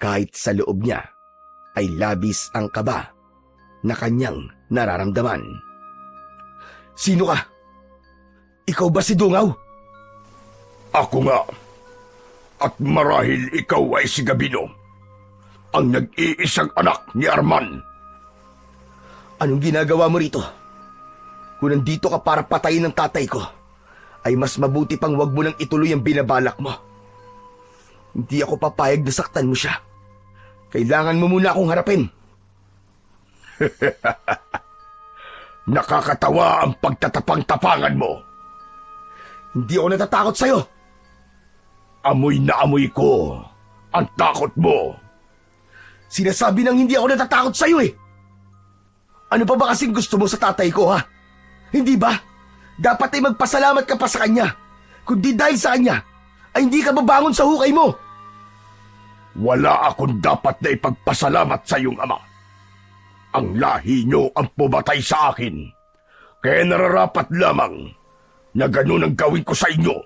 A: kahit sa loob niya ay labis ang kaba na kanyang nararamdaman. Sino ka? Ikaw ba si Dungaw?
C: Ako nga. At marahil ikaw ay si Gavino, ang nag-iisang anak ni Arman.
A: Anong ginagawa mo rito? Kung nandito ka para patayin ng tatay ko, ay mas mabuti pang wag mo nang ituloy ang binabalak mo. Hindi ako papayag na saktan mo siya. Kailangan mo muna akong harapin.
C: Nakakatawa ang pagtatapang-tapangan mo.
A: Hindi ako natatakot sa'yo.
C: Amoy na amoy ko ang takot mo.
A: Sinasabi nang hindi ako natatakot sa'yo eh. Ano pa ba kasing gusto mo sa tatay ko ha? Hindi ba? Dapat ay magpasalamat ka pa sa kanya. Kundi dahil sa kanya, ay hindi ka babangon sa hukay mo.
C: Wala akong dapat na ipagpasalamat sa iyong ama. Ang lahi niyo ang pumatay sa akin. Kaya nararapat lamang na ganun ang gawin ko sa inyo.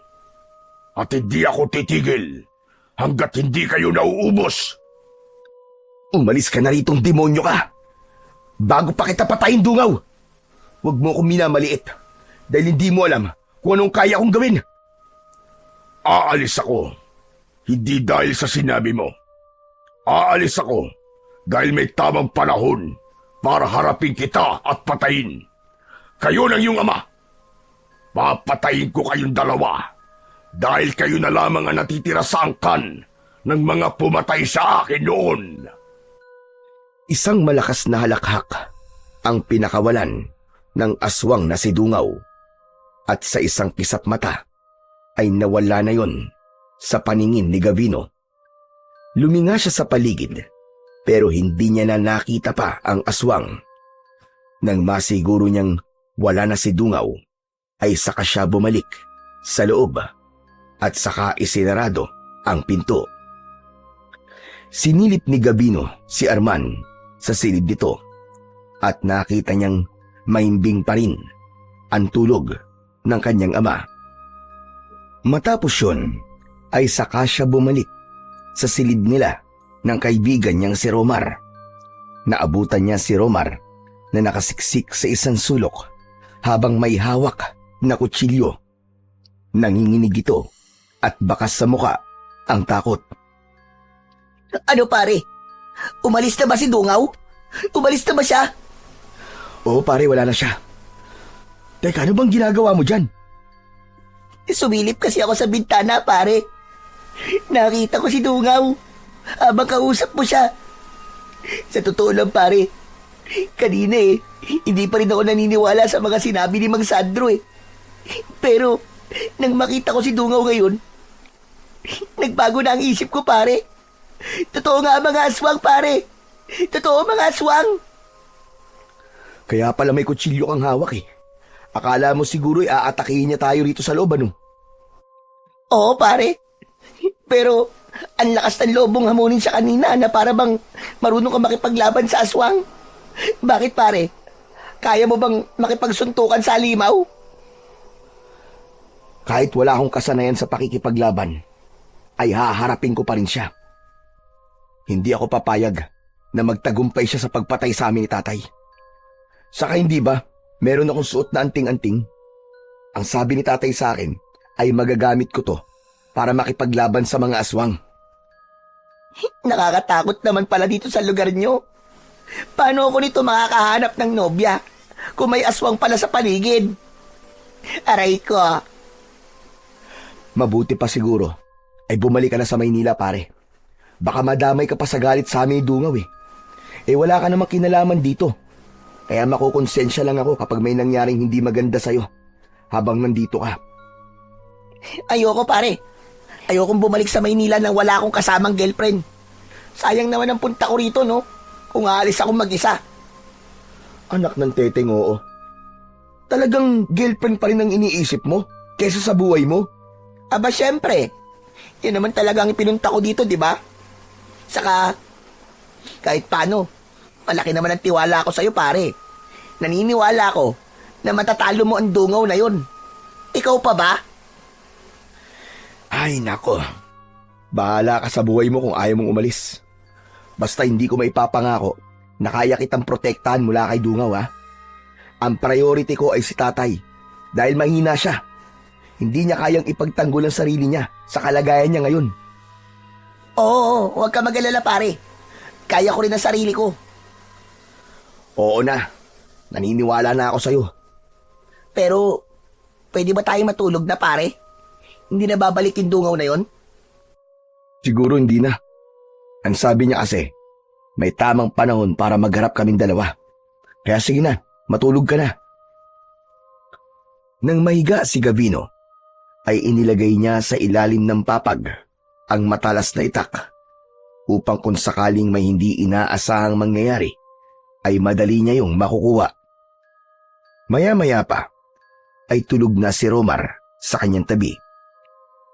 C: At hindi ako titigil hanggat hindi kayo nauubos.
A: Umalis ka na ritong demonyo ka. Bago pa kita patayin, Dungaw. Huwag mo akong minamaliit dahil hindi mo alam kung anong kaya kong gawin.
C: Aalis ako, hindi dahil sa sinabi mo. Aalis ako dahil may tamang panahon para harapin kita at patayin. Kayo ng iyong ama. Papatayin ko kayong dalawa dahil kayo na lamang ang natitira sa angkan ng mga pumatay sa akin noon.
A: Isang malakas na halakhak ang pinakawalan ng aswang na si Dungaw at sa isang kisap mata ay nawala na yon sa paningin ni Gavino. Luminga siya sa paligid pero hindi niya na nakita pa ang aswang. Nang masiguro niyang wala na si Dungaw ay saka siya bumalik sa loob at saka isinarado ang pinto. Sinilip ni Gavino si Arman sa silid nito at nakita niyang mahimbing pa rin ang tulog ng kanyang ama. Matapos yun ay saka siya bumalik sa silid nila ng kaibigan niyang si Romar. Naabutan niya si Romar na nakasiksik sa isang sulok habang may hawak na kutsilyo. Nanginginig ito at bakas sa muka ang takot.
B: Ano pare? Umalis na ba si Dungaw? Umalis na ba siya?
A: Oo pare, wala na siya. Teka, ano bang ginagawa mo dyan?
B: Sumilip kasi ako sa bintana, pare. Nakita ko si Dungaw habang kausap mo siya. Sa totoo lang, pare, kanina hindi pa rin ako naniniwala sa mga sinabi ni Mang Sandro Pero, nang makita ko si Dungaw ngayon, nagbago na ang isip ko, pare. Totoo nga mga aswang, pare. Totoo mga aswang.
A: Kaya pala may kutsilyo kang hawak Akala mo siguro aatakihin niya tayo rito sa loob, ano?
B: Oo, pare. Pero, ang lakas ng lobong hamunin siya kanina na para bang marunong ka makipaglaban sa aswang. Bakit, pare? Kaya mo bang makipagsuntukan sa halimaw?
A: Kahit wala akong kasanayan sa pakikipaglaban, ay haharapin ko pa rin siya. Hindi ako papayag na magtagumpay siya sa pagpatay sa amin ni tatay. Saka hindi ba, meron akong suot na anting-anting. Ang sabi ni tatay sa akin ay magagamit ko to para makipaglaban sa mga aswang.
B: Nakakatakot naman pala dito sa lugar nyo. Paano ako nito makakahanap ng nobya kung may aswang pala sa paligid? Aray ko.
A: Mabuti pa siguro ay bumalik ka na sa Maynila, pare. Baka madamay ka pa sa galit sa amin ni Dungaw wala ka namang kinalaman dito. Kaya makukonsensya lang ako kapag may nangyaring hindi maganda sa'yo habang nandito ka.
B: Ayoko, pare. Ayokong bumalik sa Maynila nang wala akong kasamang girlfriend. Sayang naman ang punta ko rito, no? Kung aalis akong mag-isa.
A: Anak ng teteng, oo. Talagang girlfriend pa rin ang iniisip mo kesa sa buhay mo?
B: Aba, syempre. Yan naman talaga ang pinunta ko dito, di ba? Saka, kahit paano, malaki naman ang tiwala ko sa'yo, pare. Naniniwala ko na matatalo mo ang Dungaw na yun. Ikaw pa ba?
A: Ay, nako. Bahala ka sa buhay mo kung ayaw mong umalis. Basta hindi ko maipapangako na kaya kitang protektahan mula kay Dungaw, ha? Ang priority ko ay si tatay dahil mahina siya. Hindi niya kayang ipagtanggol ang sarili niya sa kalagayan niya ngayon.
B: Oo, huwag ka mag-alala, pare. Kaya ko rin ang sarili ko.
A: Oo na. Naniniwala na ako sa'yo.
B: Pero, pwede ba tayong matulog na, pare? Hindi na babalik yung Dungaw na yon?
A: Siguro hindi na. Ang sabi niya kasi, may tamang panahon para magharap kaming dalawa. Kaya sige na, matulog ka na. Nang mahiga si Gavino, ay inilagay niya sa ilalim ng papag ang matalas na itak upang kung sakaling may hindi inaasahang mangyayari, ay madali niya yung makukuha. Maya-maya pa, ay tulog na si Romar sa kanyang tabi.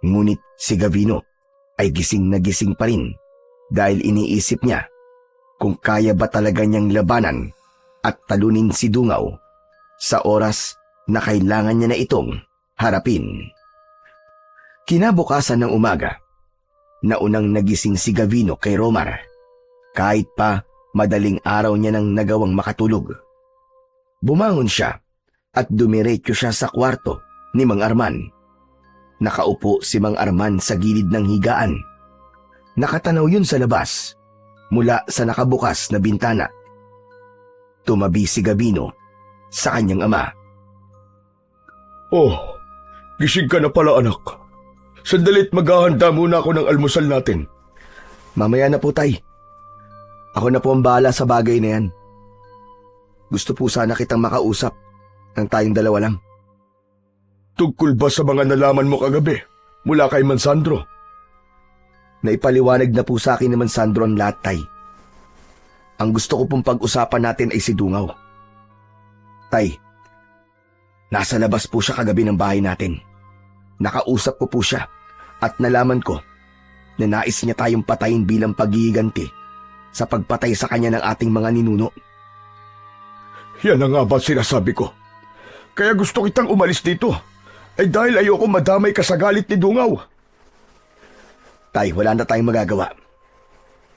A: Ngunit si Gavino ay gising na gising pa rin dahil iniisip niya kung kaya ba talaga niyang labanan at talunin si Dungaw sa oras na kailangan niya na itong harapin. Kinabukasan ng umaga, naunang nagising si Gavino kay Romar kahit pa madaling araw niya nang nagawang makatulog. Bumangon siya at dumiretso siya sa kwarto ni Mang Arman. Nakaupo si Mang Arman sa gilid ng higaan. Nakatanaw yun sa labas mula sa nakabukas na bintana. Tumabi si Gavino sa kanyang ama.
C: Oh, gising ka na pala anak. Sandali't maghahanda muna ako ng almusal natin.
A: Mamaya na po, Tay. Ako na po ang bahala sa bagay na yan. Gusto po sana kitang makausap ng tayong dalawa lang.
C: Tungkol ba sa mga nalaman mo kagabi mula kay Mansandro?
A: Naipaliwanag na po sa akin ni Mansandro ang lahat, Tay. Ang gusto ko pong pag-usapan natin ay si Dungaw. Tay, nasa labas po siya kagabi ng bahay natin. Nakausap ko po siya at nalaman ko na nais niya tayong patayin bilang paghihiganti sa pagpatay sa kanya ng ating mga ninuno.
C: Yan na nga ba sinasabi ko? Kaya gusto kitang umalis dito. Ay dahil ayoko madamay ka sa galit ni Dungaw.
A: Tay, wala na tayong magagawa.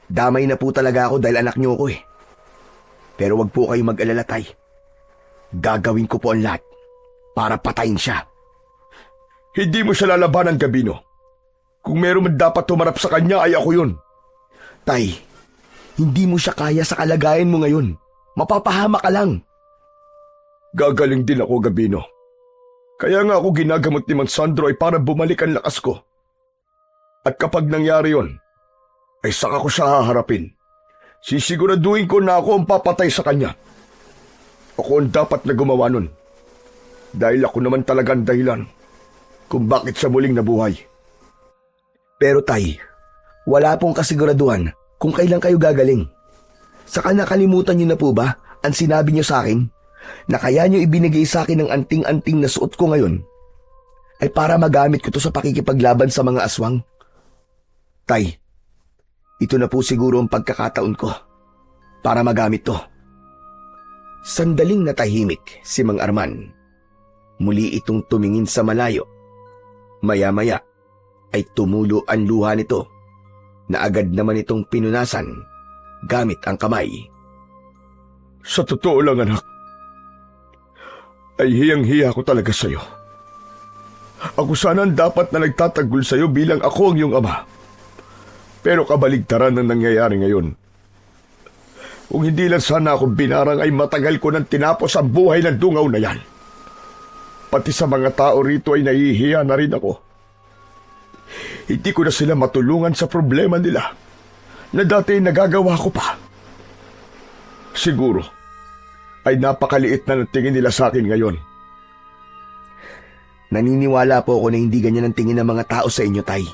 A: Damay na po talaga ako dahil anak niyo ako eh. Pero wag po kayo mag-alala, Tay. Gagawin ko po ang lahat para patayin siya.
C: Hindi mo siya lalabanan, Gabino. Kung meron man dapat tumarap sa kanya ay ako yun.
A: Tay, hindi mo siya kaya sa kalagayan mo ngayon. Mapapahama ka lang.
C: Gagaling din ako, Gabino. Kaya nga ako ginagamot ni Mansandro ay para bumalik ang lakas ko. At kapag nangyari yon, ay saka ko siya haharapin. Sisiguraduhin ko na ako ang papatay sa kanya. Ako ang dapat na gumawa nun. Dahil ako naman talagang dahilan kung bakit siya muling nabuhay.
A: Pero Tay, wala pong kasiguraduhan kung kailan kayo gagaling. Saka nakalimutan niyo na po ba ang sinabi niyo sa akin na kaya niyo ibinigay sa akin ng anting-anting na suot ko ngayon ay para magamit ko to sa pakikipaglaban sa mga aswang? Tay, ito na po siguro ang pagkakataon ko para magamit to. Sandaling natahimik si Mang Arman. Muli itong tumingin sa malayo. Maya-maya ay tumulo ang luha nito na agad naman itong pinunasan gamit ang kamay.
C: Sa totoo lang, anak, ay hiyang-hiya ko talaga sa'yo. Ako sana ang dapat na nagtataggol sa'yo bilang ako ang iyong ama. Pero kabaligtaran ang nangyayari ngayon. Kung hindi lang sana ako binarang ay matagal ko nang tinapos ang buhay ng Dungaw na yan. Pati sa mga tao rito ay nahihiya na rin ako. Hindi ko na sila matulungan sa problema nila na dati nagagawa ko pa. Siguro ay napakaliit na ng tingin nila sa akin ngayon.
A: Naniniwala po ako na hindi ganyan ang tingin ng mga tao sa inyo, Tay.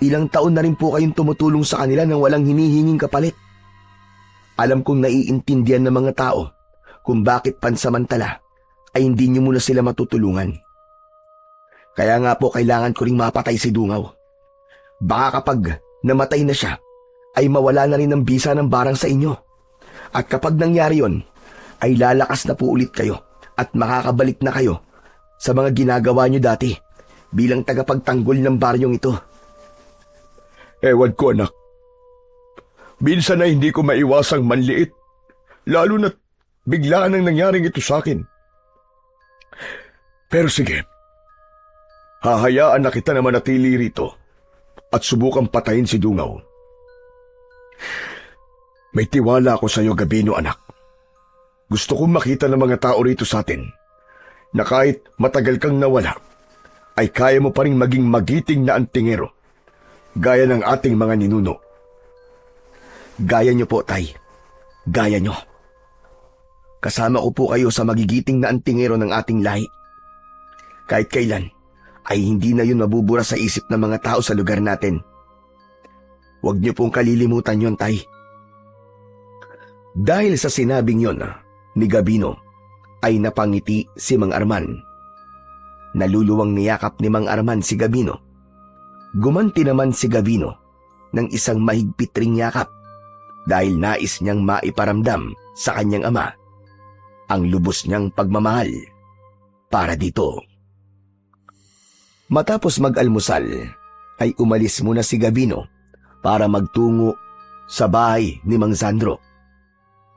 A: Ilang taon na rin po kayong tumutulong sa kanila nang walang hinihinging kapalit. Alam kong naiintindihan ng mga tao kung bakit pansamantala ay hindi niyo muna sila matutulungan. Kaya nga po kailangan ko ring mapatay si Dungaw. Baka kapag namatay na siya, ay mawala na rin ang bisa ng barang sa inyo. At kapag nangyari yon, ay lalakas na po ulit kayo at makakabalik na kayo sa mga ginagawa niyo dati bilang tagapagtanggol ng baryong ito.
C: Ewan ko, anak. Minsan ay hindi ko maiwasang manliit, lalo na't biglaan ang nangyaring ito sa akin. Pero sige, hahayaan na kita na manatili rito at subukang patayin si Dungaw. May tiwala ako sa iyo, Gabino, anak. Gusto kong makita ng mga tao rito sa atin na kahit matagal kang nawala, ay kaya mo pa rin maging magiting na antingero, gaya ng ating mga ninuno.
A: Gaya nyo po, Tay. Gaya nyo. Kasama ko po kayo sa magigiting na antingero ng ating lahi. Kahit kailan, ay hindi na yun mabubura sa isip ng mga tao sa lugar natin. Huwag nyo pong kalilimutan yun, Tay. Dahil sa sinabing yun ni Gabino, ay napangiti si Mang Arman. Naluluwang niyakap ni Mang Arman si Gabino. Gumanti naman si Gabino ng isang mahigpit ring yakap dahil nais niyang maiparamdam sa kanyang ama ang lubos niyang pagmamahal para dito. Matapos mag-almusal, ay umalis muna si Gabino para magtungo sa bahay ni Mang Sandro.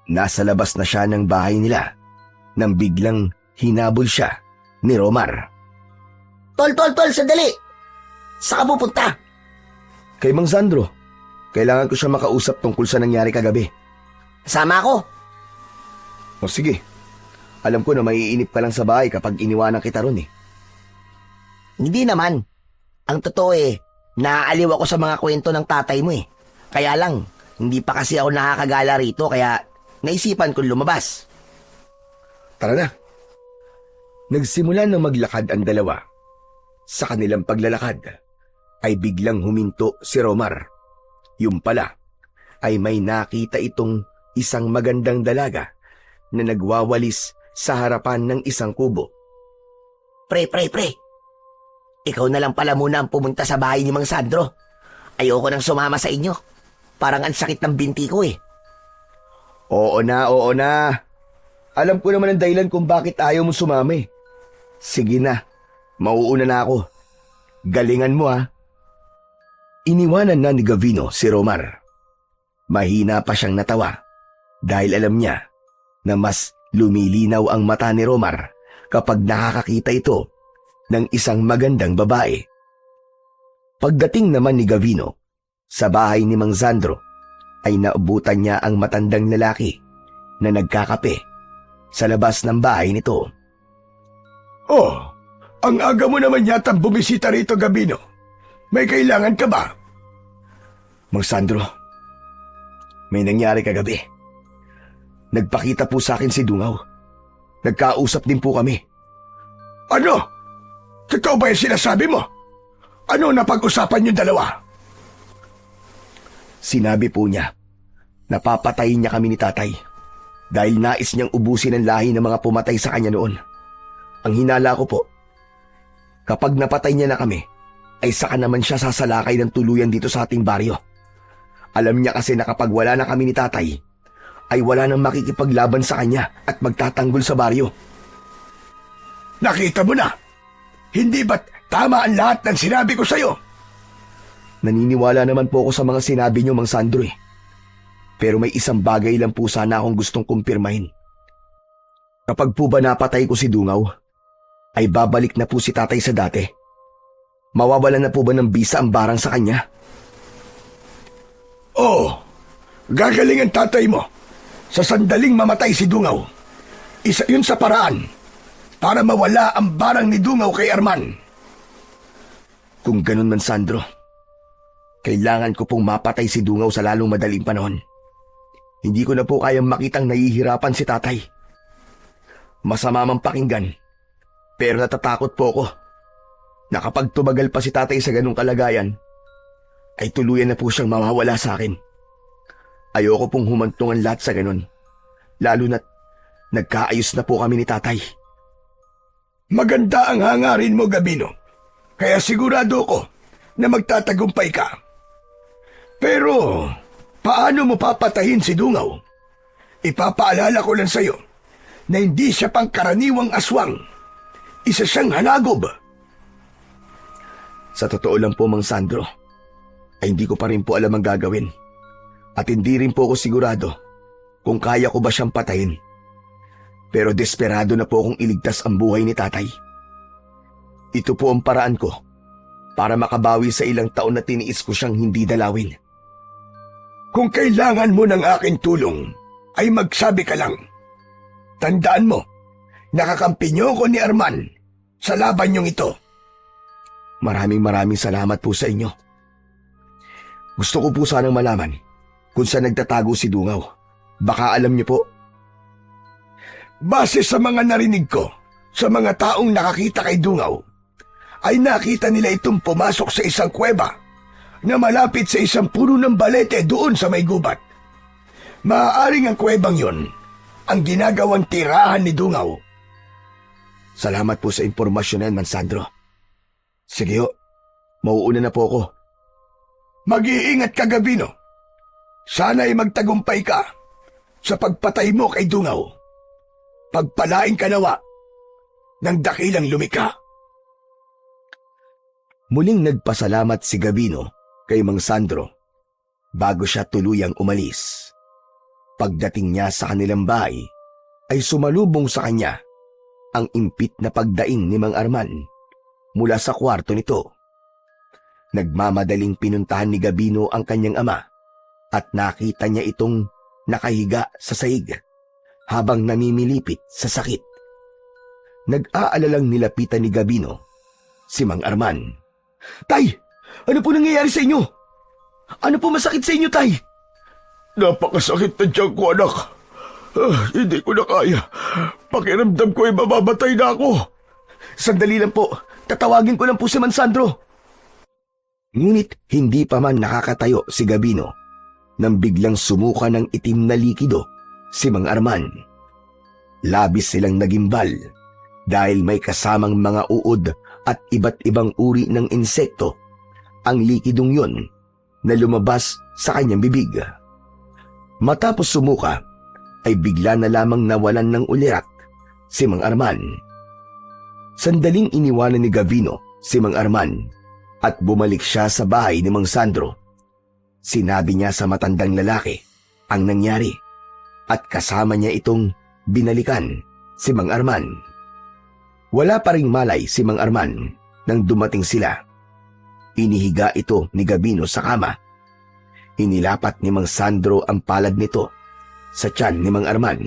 A: Nasa labas na siya ng bahay nila nang biglang hinabol siya ni Romar.
B: Tol, sandali! Saan ka pupunta?
A: Kay Mang Sandro, kailangan ko siya makausap tungkol sa nangyari kagabi.
B: Sama ako.
A: O sige, alam ko na maiinip ka lang sa bahay kapag iniwanan kita ron eh.
B: Hindi naman. Ang totoo naaliw ako sa mga kwento ng tatay mo eh. Kaya lang, hindi pa kasi ako nakakagala rito kaya naisipan kong lumabas.
A: Tara na. Nagsimula na maglakad ang dalawa. Sa kanilang paglalakad ay biglang huminto si Romar. Yung pala ay may nakita itong isang magandang dalaga na nagwawalis sa harapan ng isang kubo.
B: Pre. Ikaw na lang pala muna ang pumunta sa bahay ni Mang Sandro. Ayoko nang sumama sa inyo. Parang ang sakit ng binti ko eh.
A: Oo na. Alam ko naman ang dahilan kung bakit ayaw mo sumama eh. Sige na, mauuna na ako. Galingan mo ha. Iniwanan na ni Gavino si Romar. Mahina pa siyang natawa dahil alam niya na mas lumilinaw ang mata ni Romar kapag nakakakita ito ng isang magandang babae. Pagdating naman ni Gavino sa bahay ni Mang Sandro ay naabutan niya ang matandang lalaki na nagkakape sa labas ng bahay nito.
C: Oh, ang aga mo naman yatang bumisita rito, Gabino. May kailangan ka ba?
A: Mang Sandro, may nangyari kagabi. Nagpakita po sa akin si Dungaw. Nagkausap din po kami.
C: Ano? Totoo ba yung sinasabi mo? Ano napag-usapan yung dalawa?
A: Sinabi po niya, napapatayin niya kami ni tatay dahil nais niyang ubusin ang lahi ng mga pumatay sa kanya noon. Ang hinala ko po, kapag napatay niya na kami, ay saka naman siya sasalakay ng tuluyan dito sa ating baryo. Alam niya kasi na kapag wala na kami ni tatay, ay wala nang makikipaglaban sa kanya at magtatanggol sa baryo.
C: Nakita mo na? Hindi ba't tama ang lahat ng sinabi ko sa'yo?
A: Naniniwala naman po ako sa mga sinabi niyo, Mang Sandro eh. Pero may isang bagay lang po sana akong gustong kumpirmahin. Kapag po ba napatay ko si Dungaw, ay babalik na po si tatay sa dati? Mawawalan na po ba ng bisa ang barang sa kanya?
C: Oo, gagaling ang tatay mo sa sandaling mamatay si Dungaw. Isa yun sa paraan para mawala ang barang ni Dungaw kay Arman.
A: Kung ganun man, Sandro, kailangan ko pong mapatay si Dungaw sa lalong madaling panahon. Hindi ko na po kayang makitang nahihirapan si tatay. Masama mang pakinggan, pero natatakot po ako na kapag tumagal pa si tatay sa ganung kalagayan, ay tuluyan na po siyang mawawala sa akin. Ayoko pong humantungan lahat sa ganun, lalo na't nagkaayos na po kami ni tatay.
C: Maganda ang hangarin mo, Gabino. Kaya sigurado ko na magtatagumpay ka. Pero, paano mo papatayin si Dungaw? Ipapaalala ko lang sa'yo na hindi siya pangkaraniwang aswang. Isa siyang hanagob.
A: Sa totoo lang po, Mang Sandro, ay hindi ko pa rin po alam ang gagawin. At hindi rin po ako sigurado kung kaya ko ba siyang patayin. Pero desperado na po akong iligtas ang buhay ni tatay. Ito po ang paraan ko para makabawi sa ilang taon na tiniis ko siyang hindi dalawin.
C: Kung kailangan mo ng aking tulong, ay magsabi ka lang. Tandaan mo, nakakampi niyo ko ni Arman sa laban niyong ito.
A: Maraming salamat po sa inyo. Gusto ko po sanang malaman kung saan nagtatago si Dungaw. Baka alam niyo po.
C: Base sa mga narinig ko, sa mga taong nakakita kay Dungaw, ay nakita nila itong pumasok sa isang kuweba na malapit sa isang puno ng balete doon sa may gubat. Maaaring ang kuwebang yon ang ginagawang tirahan ni Dungaw.
A: Salamat po sa impormasyon na yan, Man Sandro. Sige ho, mauuna na po ako.
C: Mag-iingat ka, Gabino. Sana'y magtagumpay ka sa pagpatay mo kay Dungaw. Pagpalain ka nawa ng dakilang lumika.
A: Muling nagpasalamat si Gabino kay Mang Sandro bago siya tuluyang umalis. Pagdating niya sa kanilang bahay, ay sumalubong sa kanya ang impit na pagdaing ni Mang Arman mula sa kwarto nito. Nagmamadaling pinuntahan ni Gabino ang kanyang ama at nakita niya itong nakahiga sa sahig habang namimilipit sa sakit. Nag-aalalang nilapitan ni Gabino si Mang Arman.
C: Tay, ano po nangyayari sa inyo?
A: Ano po masakit sa inyo, Tay?
C: Napakasakit na tiyan ko, anak. Hindi ko na kaya. Pakiramdam ko ay mamamatay na ako.
A: Sandali lang po. Tatawagin ko lang po si Mansandro. Ngunit hindi pa man nakakatayo si Gabino nang biglang sumuka ng itim na likido si Mang Arman. Labis silang nagimbal dahil may kasamang mga uod at iba't ibang uri ng insekto ang likidong yun na lumabas sa kanyang bibig. Matapos sumuka ay bigla na lamang nawalan ng ulirat si Mang Arman. Sandaling iniwanan ni Gavino si Mang Arman at bumalik siya sa bahay ni Mang Sandro. Sinabi niya sa matandang lalaki ang nangyari at kasama niya itong binalikan si Mang Arman. Wala pa ring malay si Mang Arman nang dumating sila. Inihiga ito ni Gabino sa kama. Inilapat ni Mang Sandro ang palad nito sa tiyan ni Mang Arman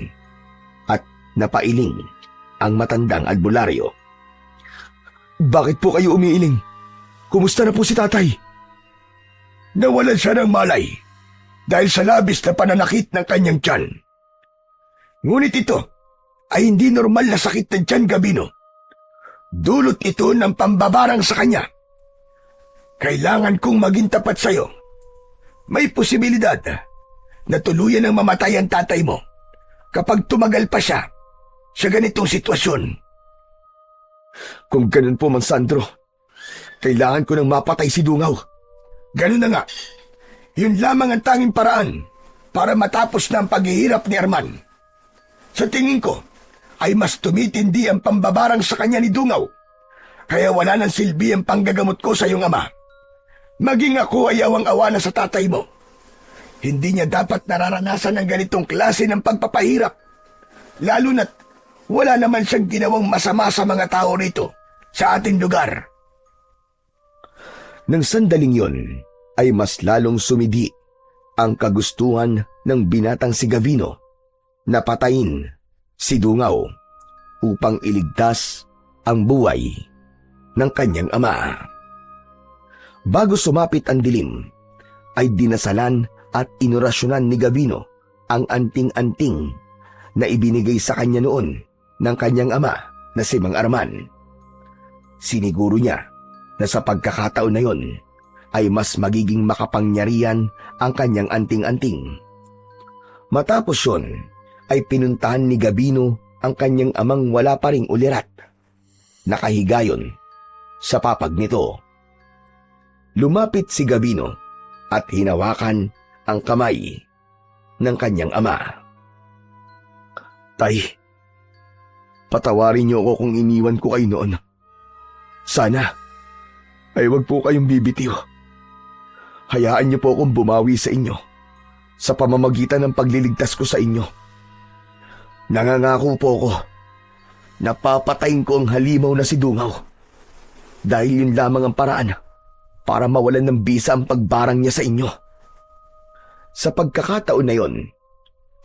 A: at napailing ang matandang albularyo. Bakit po kayo umiiling? Kumusta na po si tatay?
C: Nawalan siya ng malay dahil sa labis na pananakit ng kanyang tiyan. Ngunit ito ay hindi normal na sakit ng tiyan, Gabino. Dulot ito ng pambabarang sa kanya. Kailangan kong maging tapat sa'yo. May posibilidad na tuluyan ng mamatay ang tatay mo kapag tumagal pa siya sa ganitong sitwasyon.
A: Kung ganun po, Mang Sandro, kailangan ko nang mapatay si Dungaw.
C: Ganun na nga. Yun lamang ang tanging paraan para matapos na ang paghihirap ni Arman. Sa tingin ko, ay mas tumitindi ang pambabarang sa kanya ni Dungaw. Kaya wala nang silbi ang panggagamot ko sa iyong ama. Maging ako ay awang-awa na sa tatay mo. Hindi niya dapat nararanasan ng ganitong klase ng pagpapahirap. Lalo na't wala naman siyang ginawang masama sa mga tao rito sa ating lugar.
A: Nang sandaling yon ay mas lalong sumidi ang kagustuhan ng binatang si Gavino na patayin si Dungaw upang iligtas ang buhay ng kanyang ama. Bago sumapit ang dilim, ay dinasalan at inorasyonan ni Gavino ang anting-anting na ibinigay sa kanya noon ng kanyang ama na si Mang Arman. Siniguro niya na sa pagkakataon na yon ay mas magiging makapangyarihan ang kanyang anting-anting. Matapos yon ay pinuntahan ni Gabino ang kanyang amang wala pa ring ulirat. Nakahiga yon sa papag nito. Lumapit si Gabino at hinawakan ang kamay ng kanyang ama. Tay, patawarin niyo ako kung iniwan ko kayo noon. Sana ay wag po kayong bibitiw. Hayaan niyo po akong bumawi sa inyo sa pamamagitan ng pagliligtas ko sa inyo. Nangangako po ako na papatayin ko ang halimaw na si Dungaw dahil yun lamang ang paraan para mawalan ng bisa ang pagbarang niya sa inyo. Sa pagkakataon na yon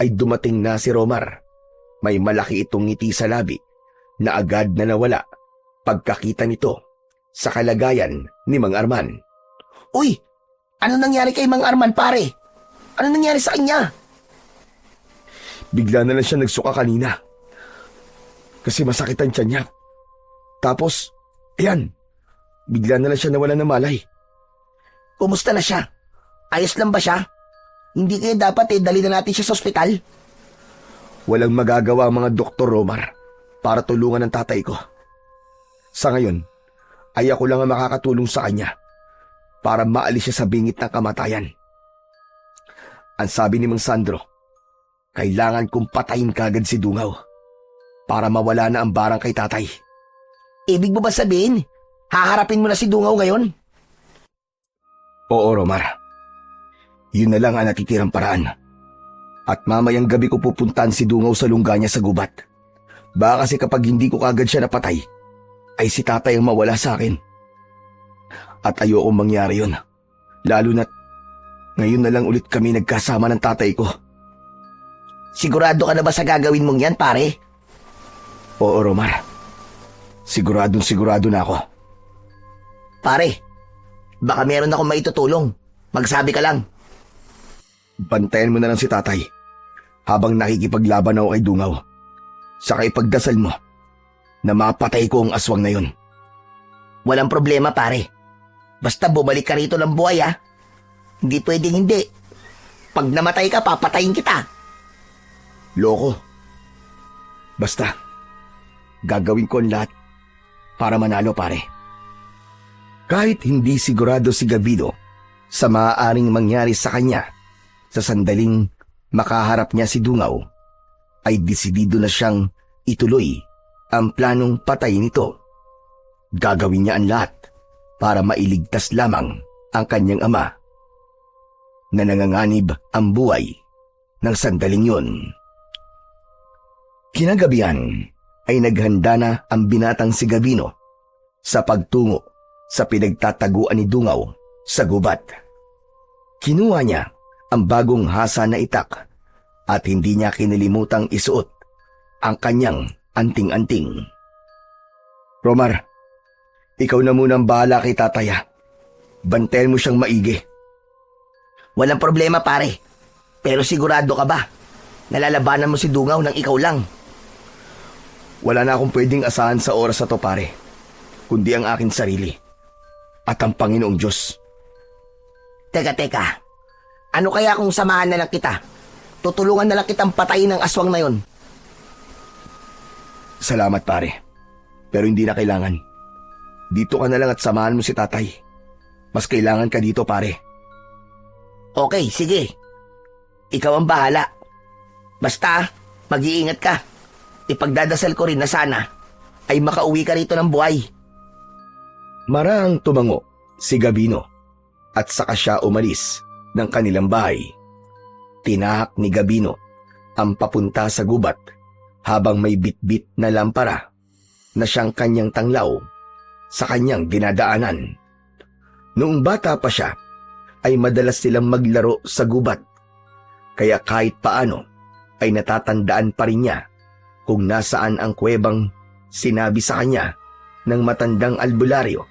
A: ay dumating na si Romar. May malaki itong ngiti sa labi na agad na nawala pagkakita nito sa kalagayan ni Mang Arman.
B: Uy! Ano nangyari kay Mang Arman, pare? Ano nangyari sa kanya?
A: Bigla na lang siya nagsuka kanina kasi masakit ang tiyan niya. Tapos, ayan, bigla na lang siya nawalan ng malay.
B: Kumusta na siya? Ayos lang ba siya? Hindi kaya dapat dali na natin siya sa ospital?
A: Walang magagawa ang mga doktor, Romar, para tulungan ang tatay ko. Sa ngayon, ay ako lang ang makakatulong sa kanya para maalis siya sa bingit ng kamatayan. Ang sabi ni Mang Sandro, kailangan kong patayin kagad si Dungaw para mawala na ang barang kay tatay.
B: Ibig mo ba sabihin, haharapin mo na si Dungaw ngayon?
A: Oo, Romar. Yun na lang ang natitirang paraan. At mamayang gabi ko pupuntahan si Dungaw sa lungga niya sa gubat. Baka kasi kapag hindi ko kagad siya napatay, ay si tatay ang mawala sa akin. At ayokong mangyari yun. Lalo na't ngayon na lang ulit kami nagkasama ng tatay ko.
B: Sigurado ka na ba sa gagawin mong yan, pare?
A: Oo, Romar. Siguradong sigurado na ako.
B: Pare, baka meron akong maitutulong. Magsabi ka lang.
A: Bantayan mo na lang si tatay habang nakikipaglaban ako kay Dungaw. Saka ipagdasal mo na mapatay ko ang aswang na yun.
B: Walang problema, pare. Basta bumalik ka rito ng buhay, ha? Hindi pwedeng hindi. Pag namatay ka, papatayin kita.
A: Loko. Basta, gagawin ko ang lahat para manalo, pare. Kahit hindi sigurado si Gavino sa maaaring mangyari sa kanya sa sandaling makaharap niya si Dungaw, ay desidido na siyang ituloy ang planong patayin ito. Gagawin niya ang lahat para mailigtas lamang ang kanyang ama na nanganganib ang buhay ng sandaling yun. Kinagabihan ay naghanda na ang binatang si Gavino sa pagtungo sa pinagtataguan ni Dungaw sa gubat. Kinuha niya ang bagong hasa na itak at hindi niya kinilimutang isuot ang kanyang anting-anting. Romar, ikaw na munang bahala kay tataya. Bantayan mo siyang maigi.
B: Walang problema, pare. Pero sigurado ka ba? Nalalabanan mo si Dungaw nang ikaw lang.
A: Wala na akong pwedeng asahan sa oras na to, pare, kundi ang aking sarili at ang Panginoong Diyos.
B: Teka. Ano kaya kung samahan na lang kita? Tutulungan na lang kitang patayin ng aswang na yon.
A: Salamat, pare, pero hindi na kailangan. Dito ka na lang at samahan mo si tatay. Mas kailangan ka dito, pare.
B: Okay, sige. Ikaw ang bahala. Basta, mag-iingat ka. Ipagdadasal ko rin na sana ay makauwi ka rito ng buhay.
A: Maraang tumango si Gavino at saka siya umalis ng kanilang bahay. Tinahak ni Gavino ang papunta sa gubat habang may bitbit na lampara na siyang kanyang tanglaw sa kanyang dinadaanan. Noong bata pa siya ay madalas silang maglaro sa gubat, kaya kahit paano ay natatandaan pa rin niya kung nasaan ang kuwebang sinabi sa kanya ng matandang albularyo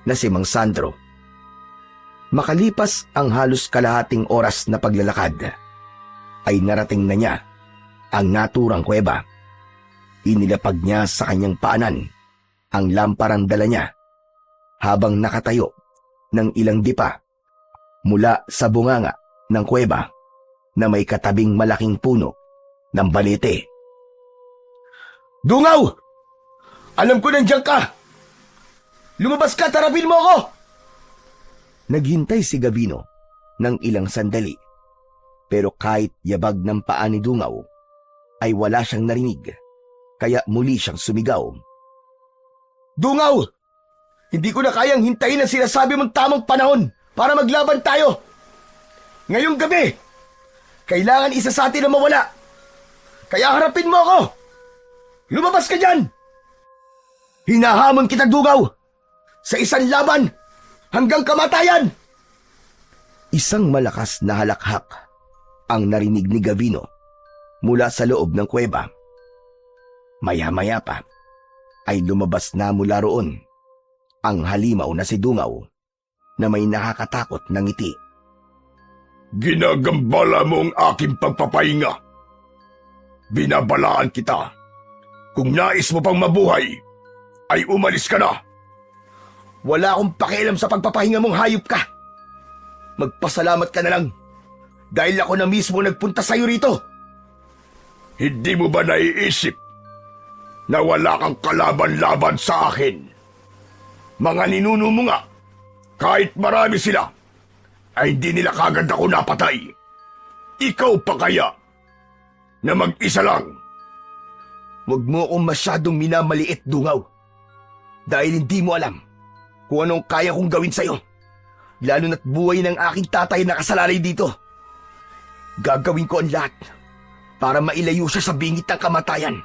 A: na si Mang Sandro. Makalipas ang halos kalahating oras na paglalakad, ay narating na niya ang naturang kuweba. Inilapag niya sa kanyang paanan ang lamparang dala niya habang nakatayo ng ilang dipa mula sa bunganga ng kuweba na may katabing malaking puno ng balete.
C: Dungaw! Alam ko nandiyan ka! Lumabas ka, tarapin mo ako!
A: Naghintay si Gavino ng ilang sandali, pero kahit yabag ng paa ni Dungaw ay wala siyang narinig, kaya muli siyang sumigaw.
C: Dungaw! Hindi ko na kayang hintayin ang sinasabi mong tamang panahon para maglaban tayo! Ngayong gabi, kailangan isa sa atin na mawala. Kaya harapin mo ako! Lumabas ka dyan! Hinahamon kita, Dungaw! Sa isang laban hanggang kamatayan!
A: Isang malakas na halakhak ang narinig ni Gavino mula sa loob ng kuweba. Maya-maya pa ay lumabas na mula roon ang halimaw na si Dungaw na may nakakatakot na ngiti.
C: Ginagambala mo ang aking pagpapahinga. Binabalaan kita. Kung nais mo pang mabuhay, ay umalis ka na.
A: Wala akong pakialam sa pagpapahinga mong hayop ka. Magpasalamat ka na lang dahil ako na mismo nagpunta sa'yo rito.
C: Hindi mo ba naiisip na wala kang kalaban-laban sa akin? Mga ninuno mo nga, kahit marami sila, ay hindi nila kagad ako napatay. Ikaw pa kaya na mag-isa lang?
A: Huwag mo akong masyadong minamaliit, Dungaw. Dahil hindi mo alam kung anong kaya kong gawin sa'yo. Lalo na't buhay ng aking tatay na nakasalalay dito. Gagawin ko ang lahat para mailayo siya sa bingit ng kamatayan.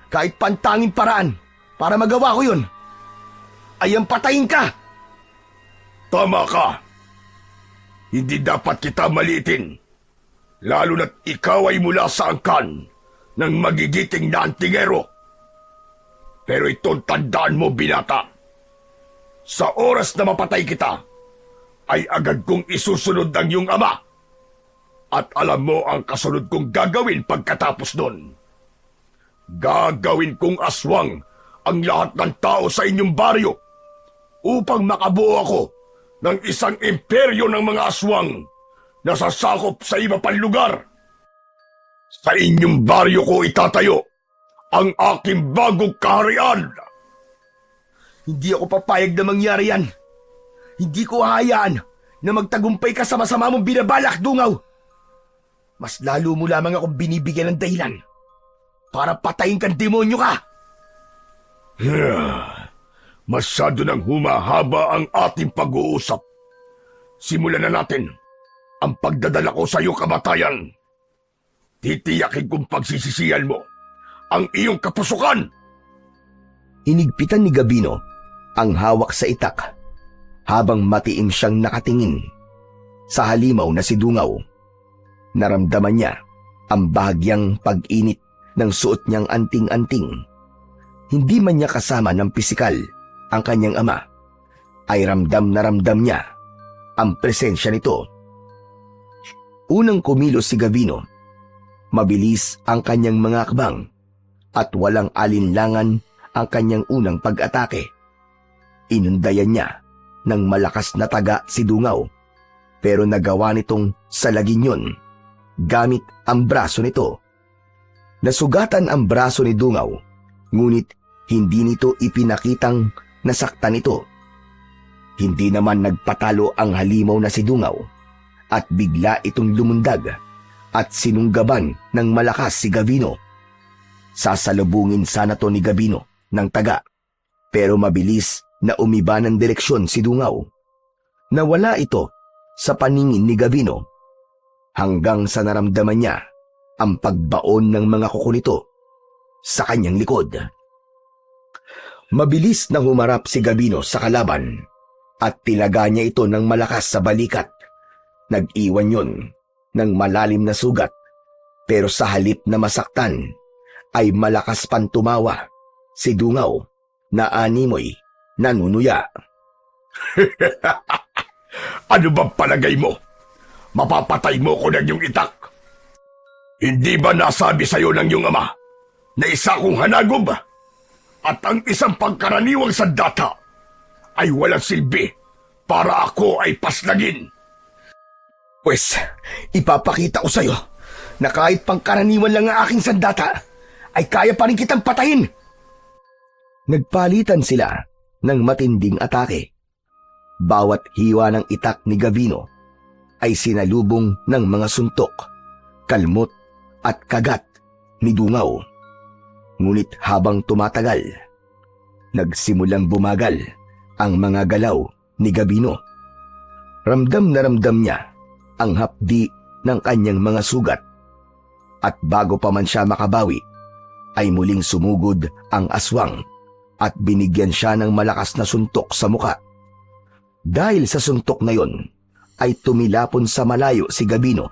A: Kahit pantanging paraan para magawa ko yun, ay ang patayin ka!
C: Tama ka! Hindi dapat kita maliitin, lalo na't ikaw ay mula sa angkan ng magigiting na antingero. Pero itong tandaan mo, binata. Sa oras na mapatay kita, ay agad kong isusunod ang iyong ama. At alam mo ang kasunod kong gagawin pagkatapos nun. Gagawin kong aswang ang lahat ng tao sa inyong baryo upang makabuo ako ng isang imperyo ng mga aswang na sasakop sa iba pang lugar. Sa inyong baryo ko itatayo ang aking bagong kaharian.
A: Hindi ako papayag na mangyari yan. Hindi ko hahayaan na magtagumpay ka sa masama mong binabalak, Dungaw. Mas lalo mo lamang akong binibigyan ng dahilan para patayin kang demonyo ka.
C: Masyado nang humahaba ang ating pag-uusap. Simulan na natin ang pagdadala ko sa iyong kamatayan. Titiyakin kong pagsisisihan mo ang iyong kapusukan.
A: Inigpitan ni Gabino ang hawak sa itak habang matiim siyang nakatingin sa halimaw na si Dungaw. Naramdaman niya ang bahagyang pag-init ng suot niyang anting-anting. Hindi man niya kasama ng pisikal ang kanyang ama, ay ramdam na ramdam niya ang presensya nito. Unang kumilos si Gabino. Mabilis ang kanyang mga akbang at walang alinlangan ang kanyang unang pag-atake. Inundayan niya ng malakas na taga si Dungaw, pero nagawa nitong salagin yun gamit ang braso nito. Nasugatan ang braso ni Dungaw, ngunit hindi nito ipinakitang nasaktan ito. Hindi naman nagpatalo ang halimaw na si Dungaw at bigla itong lumundag at sinunggaban ng malakas si Gabino. Sasalubungin sana to ni Gabino ng taga, pero mabilis na umiba ng direksyon si Dungaw. Nawala ito sa paningin ni Gabino hanggang sa naramdaman niya ang pagbaon ng mga kuko nito sa kanyang likod. Mabilis na humarap si Gabino sa kalaban at tilaga niya ito ng malakas sa balikat. Nag-iwan yun ng malalim na sugat, pero sa halip na masaktan ay malakas pang tumawa si Dungaw na animoy nanunuya.
C: Ano bang palagay mo? Mapapatay mo ko ng iyong itak? Hindi ba nasabi sa iyo ng iyong ama na isa kong hanagob at ang isang pangkaraniwang sandata ay walang silbi para ako ay paslagin?
A: Pwes, ipapakita ko sa'yo na kahit pangkaraniwan lang ang aking sandata, ay kaya pa rin kitang patayin. Nagpalitan sila ng matinding atake. Bawat hiwa ng itak ni Gabino ay sinalubong ng mga suntok, kalmot at kagat ni Dungaw. Ngunit habang tumatagal, nagsimulang bumagal ang mga galaw ni Gabino. Ramdam na ramdam niya ang hapdi ng kanyang mga sugat, at bago pa man siya makabawi, ay muling sumugod ang aswang at binigyan siya ng malakas na suntok sa muka. Dahil sa suntok na yon, ay tumilapon sa malayo si Gabino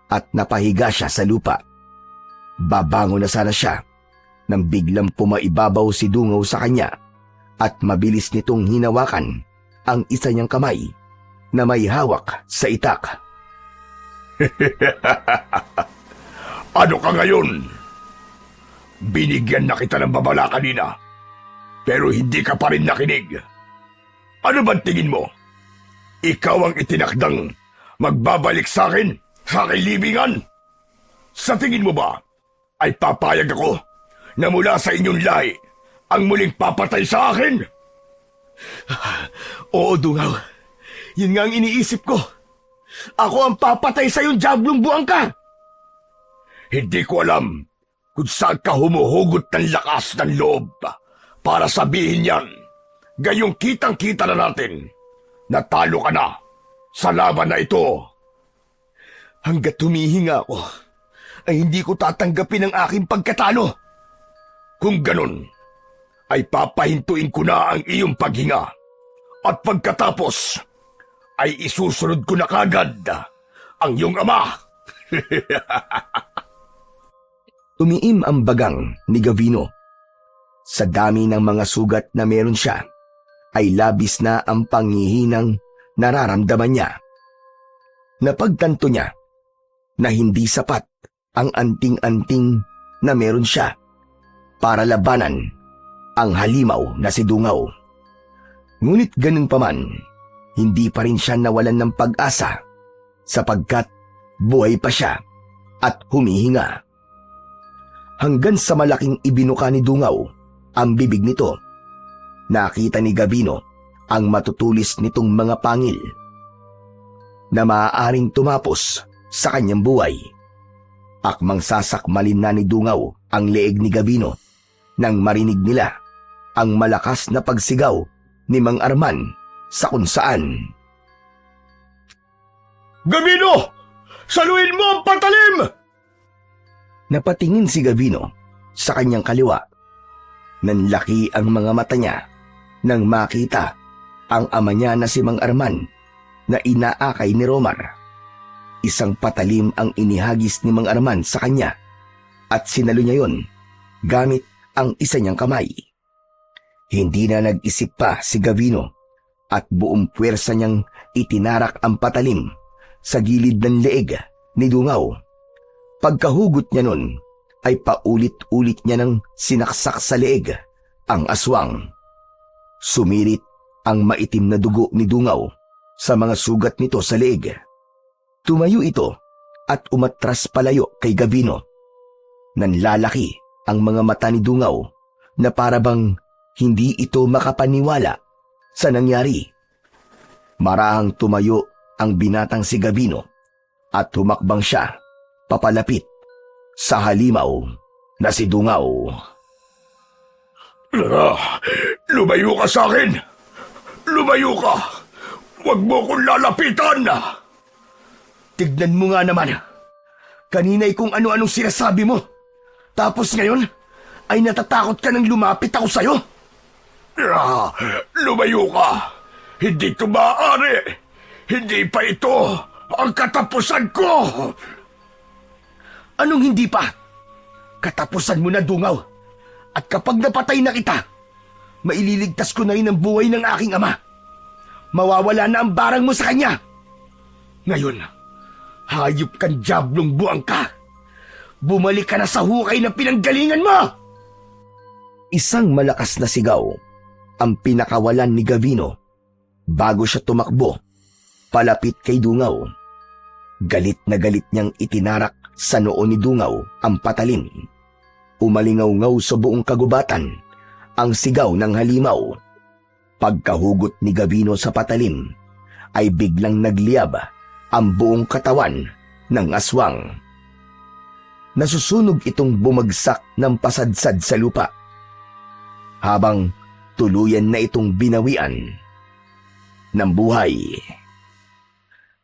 A: at napahiga siya sa lupa. Babango na sana siya nang biglang pumaibabaw si Dungaw sa kanya at mabilis nitong hinawakan ang isa niyang kamay na may hawak sa itak.
C: Ano ka ngayon? Binigyan na kita ng babala kanina, pero hindi ka pa rin nakinig. Ano bang tingin mo? Ikaw ang itinakdang magbabalik sa akin sa aking libingan? Sa tingin mo ba ay papayag ako na mula sa inyong lahi ang muling papatay sa akin?
A: Oo, Dungaw. Yun nga ang iniisip ko. Ako ang papatay sa iyong diablong buwang ka.
C: Hindi ko alam kung saan ka humuhugot ng lakas ng loob para sabihin yan. Gayong kitang-kita na natin na talo ka na sa laban na ito.
A: Hanggat humihinga ako, ay hindi ko tatanggapin ang aking pagkatalo.
C: Kung ganun, ay papahintuin ko na ang iyong paghinga. At pagkatapos, ay isusunod ko na kagad ang iyong ama.
A: Tumiim ang bagang ni Gabino. Sa dami ng mga sugat na meron siya, ay labis na ang panghihinang nararamdaman niya. Napagtanto niya na hindi sapat ang anting-anting na meron siya para labanan ang halimaw na si Dungaw. Ngunit ganun pa man, hindi pa rin siya nawalan ng pag-asa sapagkat buhay pa siya at humihinga. Hanggang sa malaking ibinuka ni Dungaw ang bibig nito, nakita ni Gavino ang matutulis nitong mga pangil na maaaring tumapos sa kanyang buhay. Akmang sasakmalin na ni Dungaw ang leeg ni Gavino nang marinig nila ang malakas na pagsigaw ni Mang Arman sa kung saan.
C: Gavino! Saluhin mo ang patalim!
A: Napatingin si Gavino sa kanyang kaliwa. Nanlaki ang mga mata niya nang makita ang ama niya na si Mang Arman na inaakay ni Romar. Isang patalim ang inihagis ni Mang Arman sa kanya at sinalo niya yon gamit ang isa niyang kamay. Hindi na nag-isip pa si Gavino at buong puwersa niyang itinarak ang patalim sa gilid ng leeg ni Dungaw. Pagkahugot niya nun ay paulit-ulit niya nang sinaksak sa leeg ang aswang. Sumirit ang maitim na dugo ni Dungaw sa mga sugat nito sa leeg. Tumayo ito at umatras palayo kay Gavino. Nanlalaki ang mga mata ni Dungaw na parabang hindi ito makapaniwala sa nangyari. Marahang tumayo ang binatang si Gavino at humakbang siya papalapit sa halimaw na si Dungaw.
C: Lumayo ka sa akin! Lumayo ka! Huwag mo kong lalapitan!
A: Tignan mo nga naman. Kanina'y kung ano-anong sinasabi mo. Tapos ngayon ay natatakot ka nang lumapit ako sa'yo.
C: Lumayo ka! Hindi ito maaari! Hindi pa ito ang katapusan ko!
A: Anong hindi pa? Katapusan mo na, Dungaw. At kapag napatay na kita, maililigtas ko na rin ang buhay ng aking ama. Mawawala na ang barang mo sa kanya. Ngayon, hayop kang diablong buwang ka. Bumalik ka na sa hukay na pinanggalingan mo! Isang malakas na sigaw ang pinakawalan ni Gavino bago siya tumakbo palapit kay Dungaw. Galit na galit niyang itinarak sa noo ni Dungaw ang patalim. Umalingaw-ngaw sa buong kagubatan ang sigaw ng halimaw. Pagkahugot ni Gavino sa patalim ay biglang nagliyab ang buong katawan ng aswang. Nasusunog itong bumagsak ng pasadsad sa lupa habang tuluyan na itong binawian ng buhay.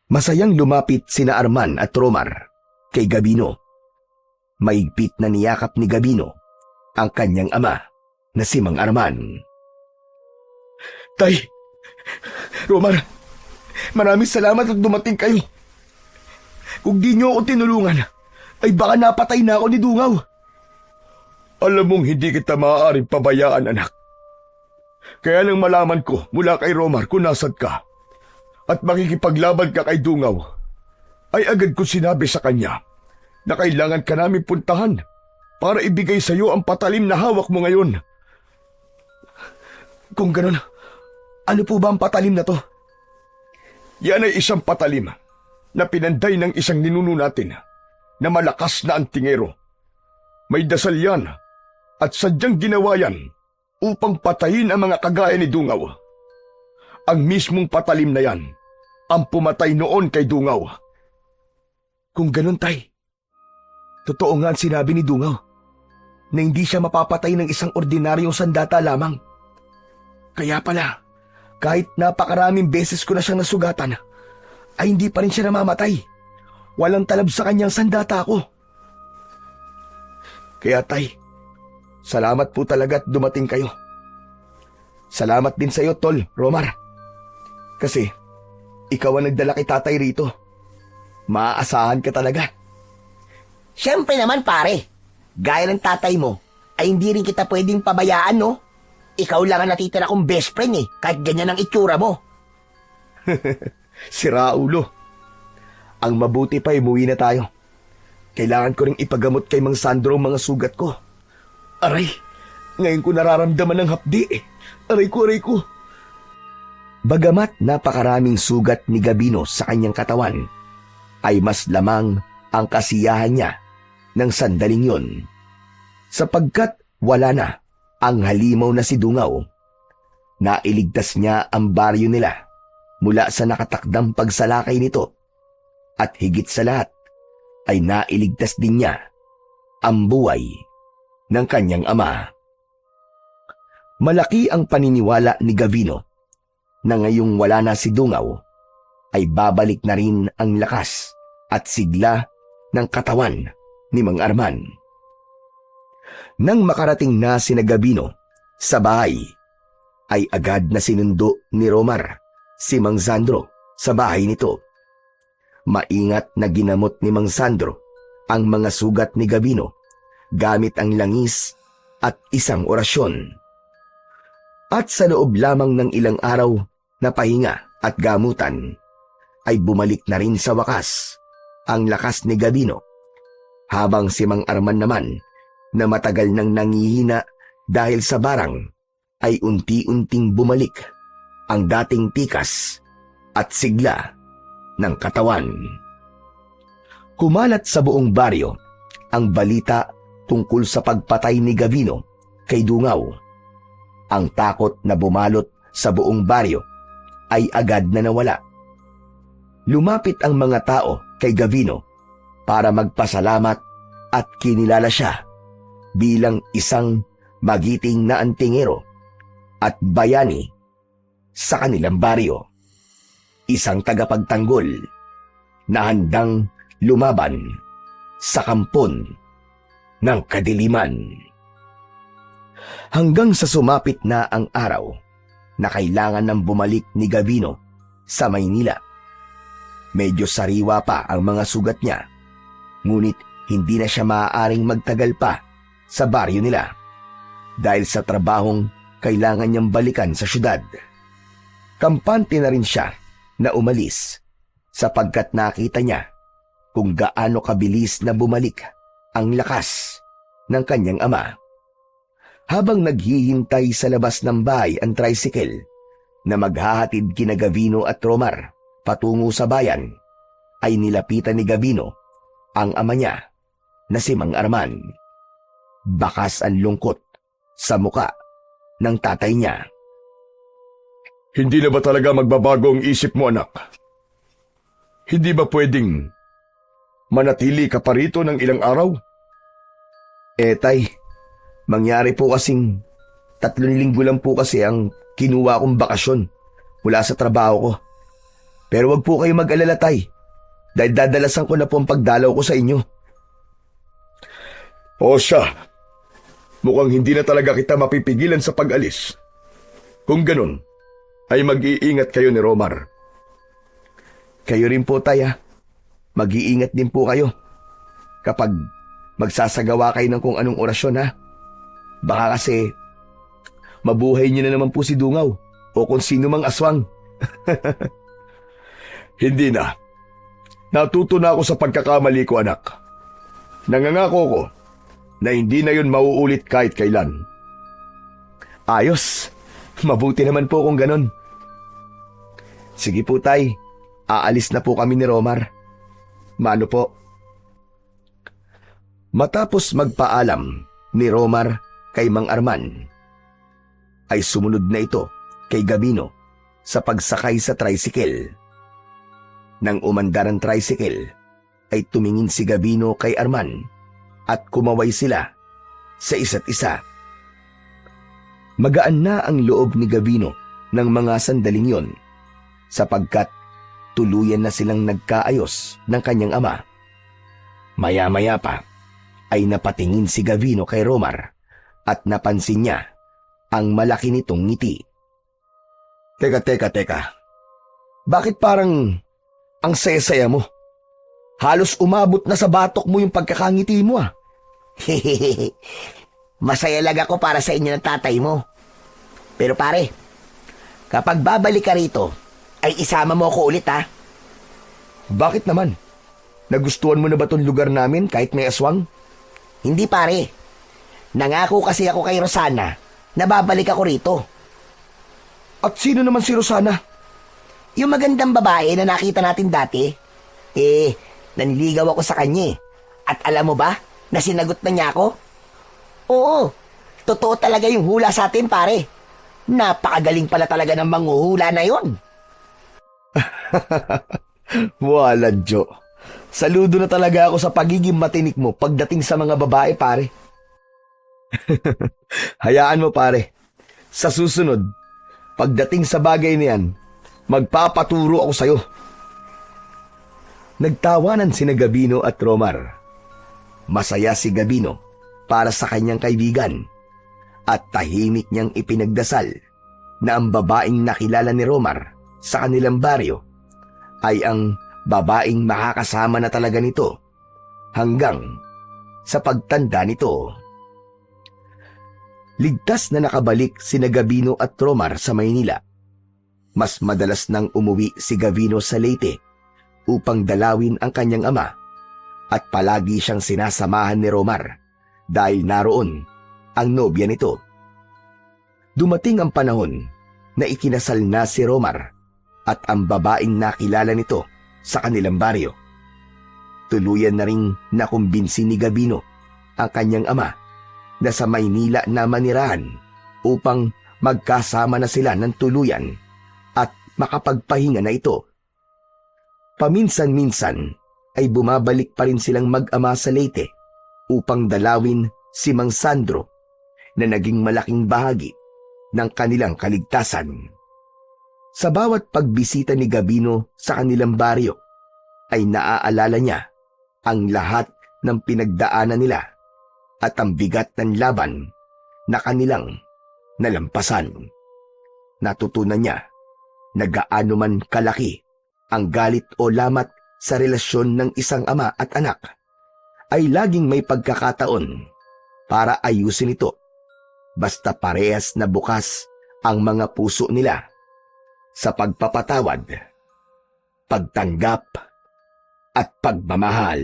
A: Masayang lumapit sina Arman at Romar kay Gavino. Maigpit na niyakap ni Gavino ang kanyang ama na si Mang Arman.
C: Tay! Romar! Maraming salamat at dumating kayo.
A: Kung di niyo ako tinulungan, ay baka napatay na ako ni Dungaw.
C: Alam mong hindi kita maaaring pabayaan, anak. Kaya nang malaman ko mula kay Romar kung nasad ka at makikipaglaban ka kay Dungaw, ay agad ko sinabi sa kanya na kailangan ka namin puntahan para ibigay sa iyo ang patalim na hawak mo ngayon.
A: Kung ganun, ano po ba ang patalim na to?
C: Yan ay isang patalim na pinanday ng isang ninuno natin na malakas na antingero. May dasal yan at sadyang ginawa yan upang patayin ang mga kagaya ni Dungaw. Ang mismong patalim na yan ang pumatay noon kay Dungaw.
A: Kung ganun, tay, totoo nga ang sinabi ni Dungaw na hindi siya mapapatay ng isang ordinaryong sandata lamang. Kaya pala, kahit napakaraming beses ko na siyang nasugatan, ay hindi pa rin siya namamatay. Walang talab sa kanyang sandata ko. Kaya tay, salamat po talaga at dumating kayo. Salamat din sa iyo, Tol, Romar. Kasi, ikaw ang nagdala kay tatay rito. Maaasahan ka talaga.
B: Siyempre naman, pare. Gaya ng tatay mo, ay hindi rin kita pwedeng pabayaan, no? Ikaw lang ang natitira kong best friend, eh, kahit ganyan ang itsura mo.
A: Sira ulo. Ang mabuti pa umuwi na tayo. Kailangan ko ring ipagamot kay Mang Sandro ang mga sugat ko. Aray, ngayon ko nararamdaman ng hapdi. Aray ko. Bagamat napakaraming sugat ni Gabino sa kanyang katawan, ay mas lamang ang kasiyahan niya ng sandaling yon. Sapagkat wala na ang halimaw na si Dungaw, nailigtas niya ang baryo nila mula sa nakatakdang pagsalakay nito, at higit sa lahat ay nailigtas din niya ang buhay ng kanyang ama. Malaki ang paniniwala ni Gavino na ngayong wala na si Dungaw ay babalik na rin ang lakas at sigla ng katawan ni Mang Arman. Nang makarating na sina Gabino sa bahay, ay agad na sinundo ni Romar si Mang Sandro sa bahay nito. Maingat na ginamot ni Mang Sandro ang mga sugat ni Gabino gamit ang langis at isang orasyon. At sa loob lamang ng ilang araw na pahinga at gamutan, ay bumalik na rin sa wakas ang lakas ni Gabino, habang si Mang Arman naman na matagal nang nangihina dahil sa barang ay unti-unting bumalik ang dating tikas at sigla ng katawan. Kumalat sa buong baryo ang balita tungkol sa pagpatay ni Gabino kay Dungaw. Ang takot na bumalot sa buong baryo ay agad na nawala. Lumapit ang mga tao kay Gabino para magpasalamat at kinilala siya bilang isang magiting na antingero at bayani sa kanilang baryo. Isang tagapagtanggol na handang lumaban sa kampon ng kadiliman. Hanggang sa sumapit na ang araw na kailangan ng bumalik ni Gabino sa Maynila. Medyo sariwa pa ang mga sugat niya, ngunit hindi na siya maaaring magtagal pa sa baryo nila dahil sa trabahong kailangan niyang balikan sa syudad. Kampante na rin siya na umalis sapagkat nakita niya kung gaano kabilis na bumalik ang lakas ng kanyang ama. Habang naghihintay sa labas ng bahay ang tricycle na maghahatid kina Gabino at Romar patungo sa bayan, ay nilapitan ni Gabino ang ama niya na si Mang Arman. Bakas ang lungkot sa muka ng tatay niya.
C: Hindi na ba talaga magbabago ang isip mo, anak? Hindi ba pwedeng manatili ka pa rito ng ilang araw?
A: Tay, mangyari po kasing 3 linggo lang po kasi ang kinuha kong bakasyon mula sa trabaho ko. Pero wag po kayo mag-alala, tay, dahil dadalasan ko na po ang pagdalaw ko sa inyo.
C: O siya, mukhang hindi na talaga kita mapipigilan sa pag-alis. Kung ganun, ay mag-iingat kayo ni Romar.
A: Kayo rin po, tay, ha? Mag-iingat din po kayo kapag magsasagawa kayo ng kung anong orasyon, ha? Baka kasi mabuhay niyo na naman po si Dungaw o kung sino mang aswang.
C: Hindi na. Natuto na ako sa pagkakamali ko, anak. Nangangako ko na hindi na yun mauulit kahit kailan.
A: Ayos. Mabuti naman po kung ganun. Sige po, tay. Aalis na po kami ni Romar. Mano po? Matapos magpaalam ni Romar kay Mang Arman, ay sumunod na ito kay Gabino sa pagsakay sa tricycle. Nang umandar ang tricycle, ay tumingin si Gabino kay Arman at kumaway sila sa isa't isa. Magaan na ang loob ni Gabino ng mga sandaling yon sapagkat tuluyan na silang nagkaayos ng kanyang ama. Maya-maya pa ay napatingin si Gabino kay Romar at napansin niya ang malaki nitong ngiti. Teka. Bakit parang ang saya-saya mo? Halos umabot na sa batok mo yung pagkakangiti mo, ah.
B: Masaya lang ako para sa inyo ng tatay mo. Pero pare, kapag babalik ka rito, ay isama mo ako ulit ha.
A: Bakit naman? Nagustuhan mo na ba tong lugar namin kahit may aswang?
B: Hindi pare. Nangako kasi ako kay Rosana na babalik ako rito.
A: At sino naman si Rosana?
B: Yung magandang babae na nakita natin dati. Naniligaw ako sa kanya eh. At alam mo ba na sinagot na niya ako? Oo, totoo talaga yung hula sa atin pare. Napakagaling pala talaga ng manghuhula na yon.
A: Wala, Jo. Saludo na talaga ako sa pagiging matinik mo pagdating sa mga babae, pare. Hayaan mo, pare. Sa susunod, pagdating sa bagay niyan, magpapaturo ako sa'yo. Nagtawanan sina Gabino at Romar. Masaya si Gabino para sa kanyang kaibigan at tahimik niyang ipinagdasal na ang babaeng nakilala ni Romar sa kanilang baryo ay ang babaeng makakasama na talaga nito hanggang sa pagtanda nito. Ligtas na nakabalik sina Gabino at Romar sa Maynila. Mas madalas nang umuwi si Gabino sa Leyte upang dalawin ang kanyang ama at palagi siyang sinasamahan ni Romar dahil naroon ang nobya nito. Dumating ang panahon na ikinasal na si Romar at ang babaeng nakilala nito sa kanilang baryo. Tuluyan na ring nakumbinsi ni Gabino ang kanyang ama na sa Maynila na manirahan upang magkasama na sila ng tuluyan at makapagpahinga na ito. Paminsan-minsan ay bumabalik pa rin silang mag-ama sa Leyte upang dalawin si Mang Sandro na naging malaking bahagi ng kanilang kaligtasan. Sa bawat pagbisita ni Gabino sa kanilang baryo ay naaalala niya ang lahat ng pinagdaanan nila at ang bigat ng laban na kanilang nalampasan. Natutunan niya na gaano man kalaki ang galit o lamat sa relasyon ng isang ama at anak, ay laging may pagkakataon para ayusin ito basta parehas na bukas ang mga puso nila sa pagpapatawad, pagtanggap at pagmamahal.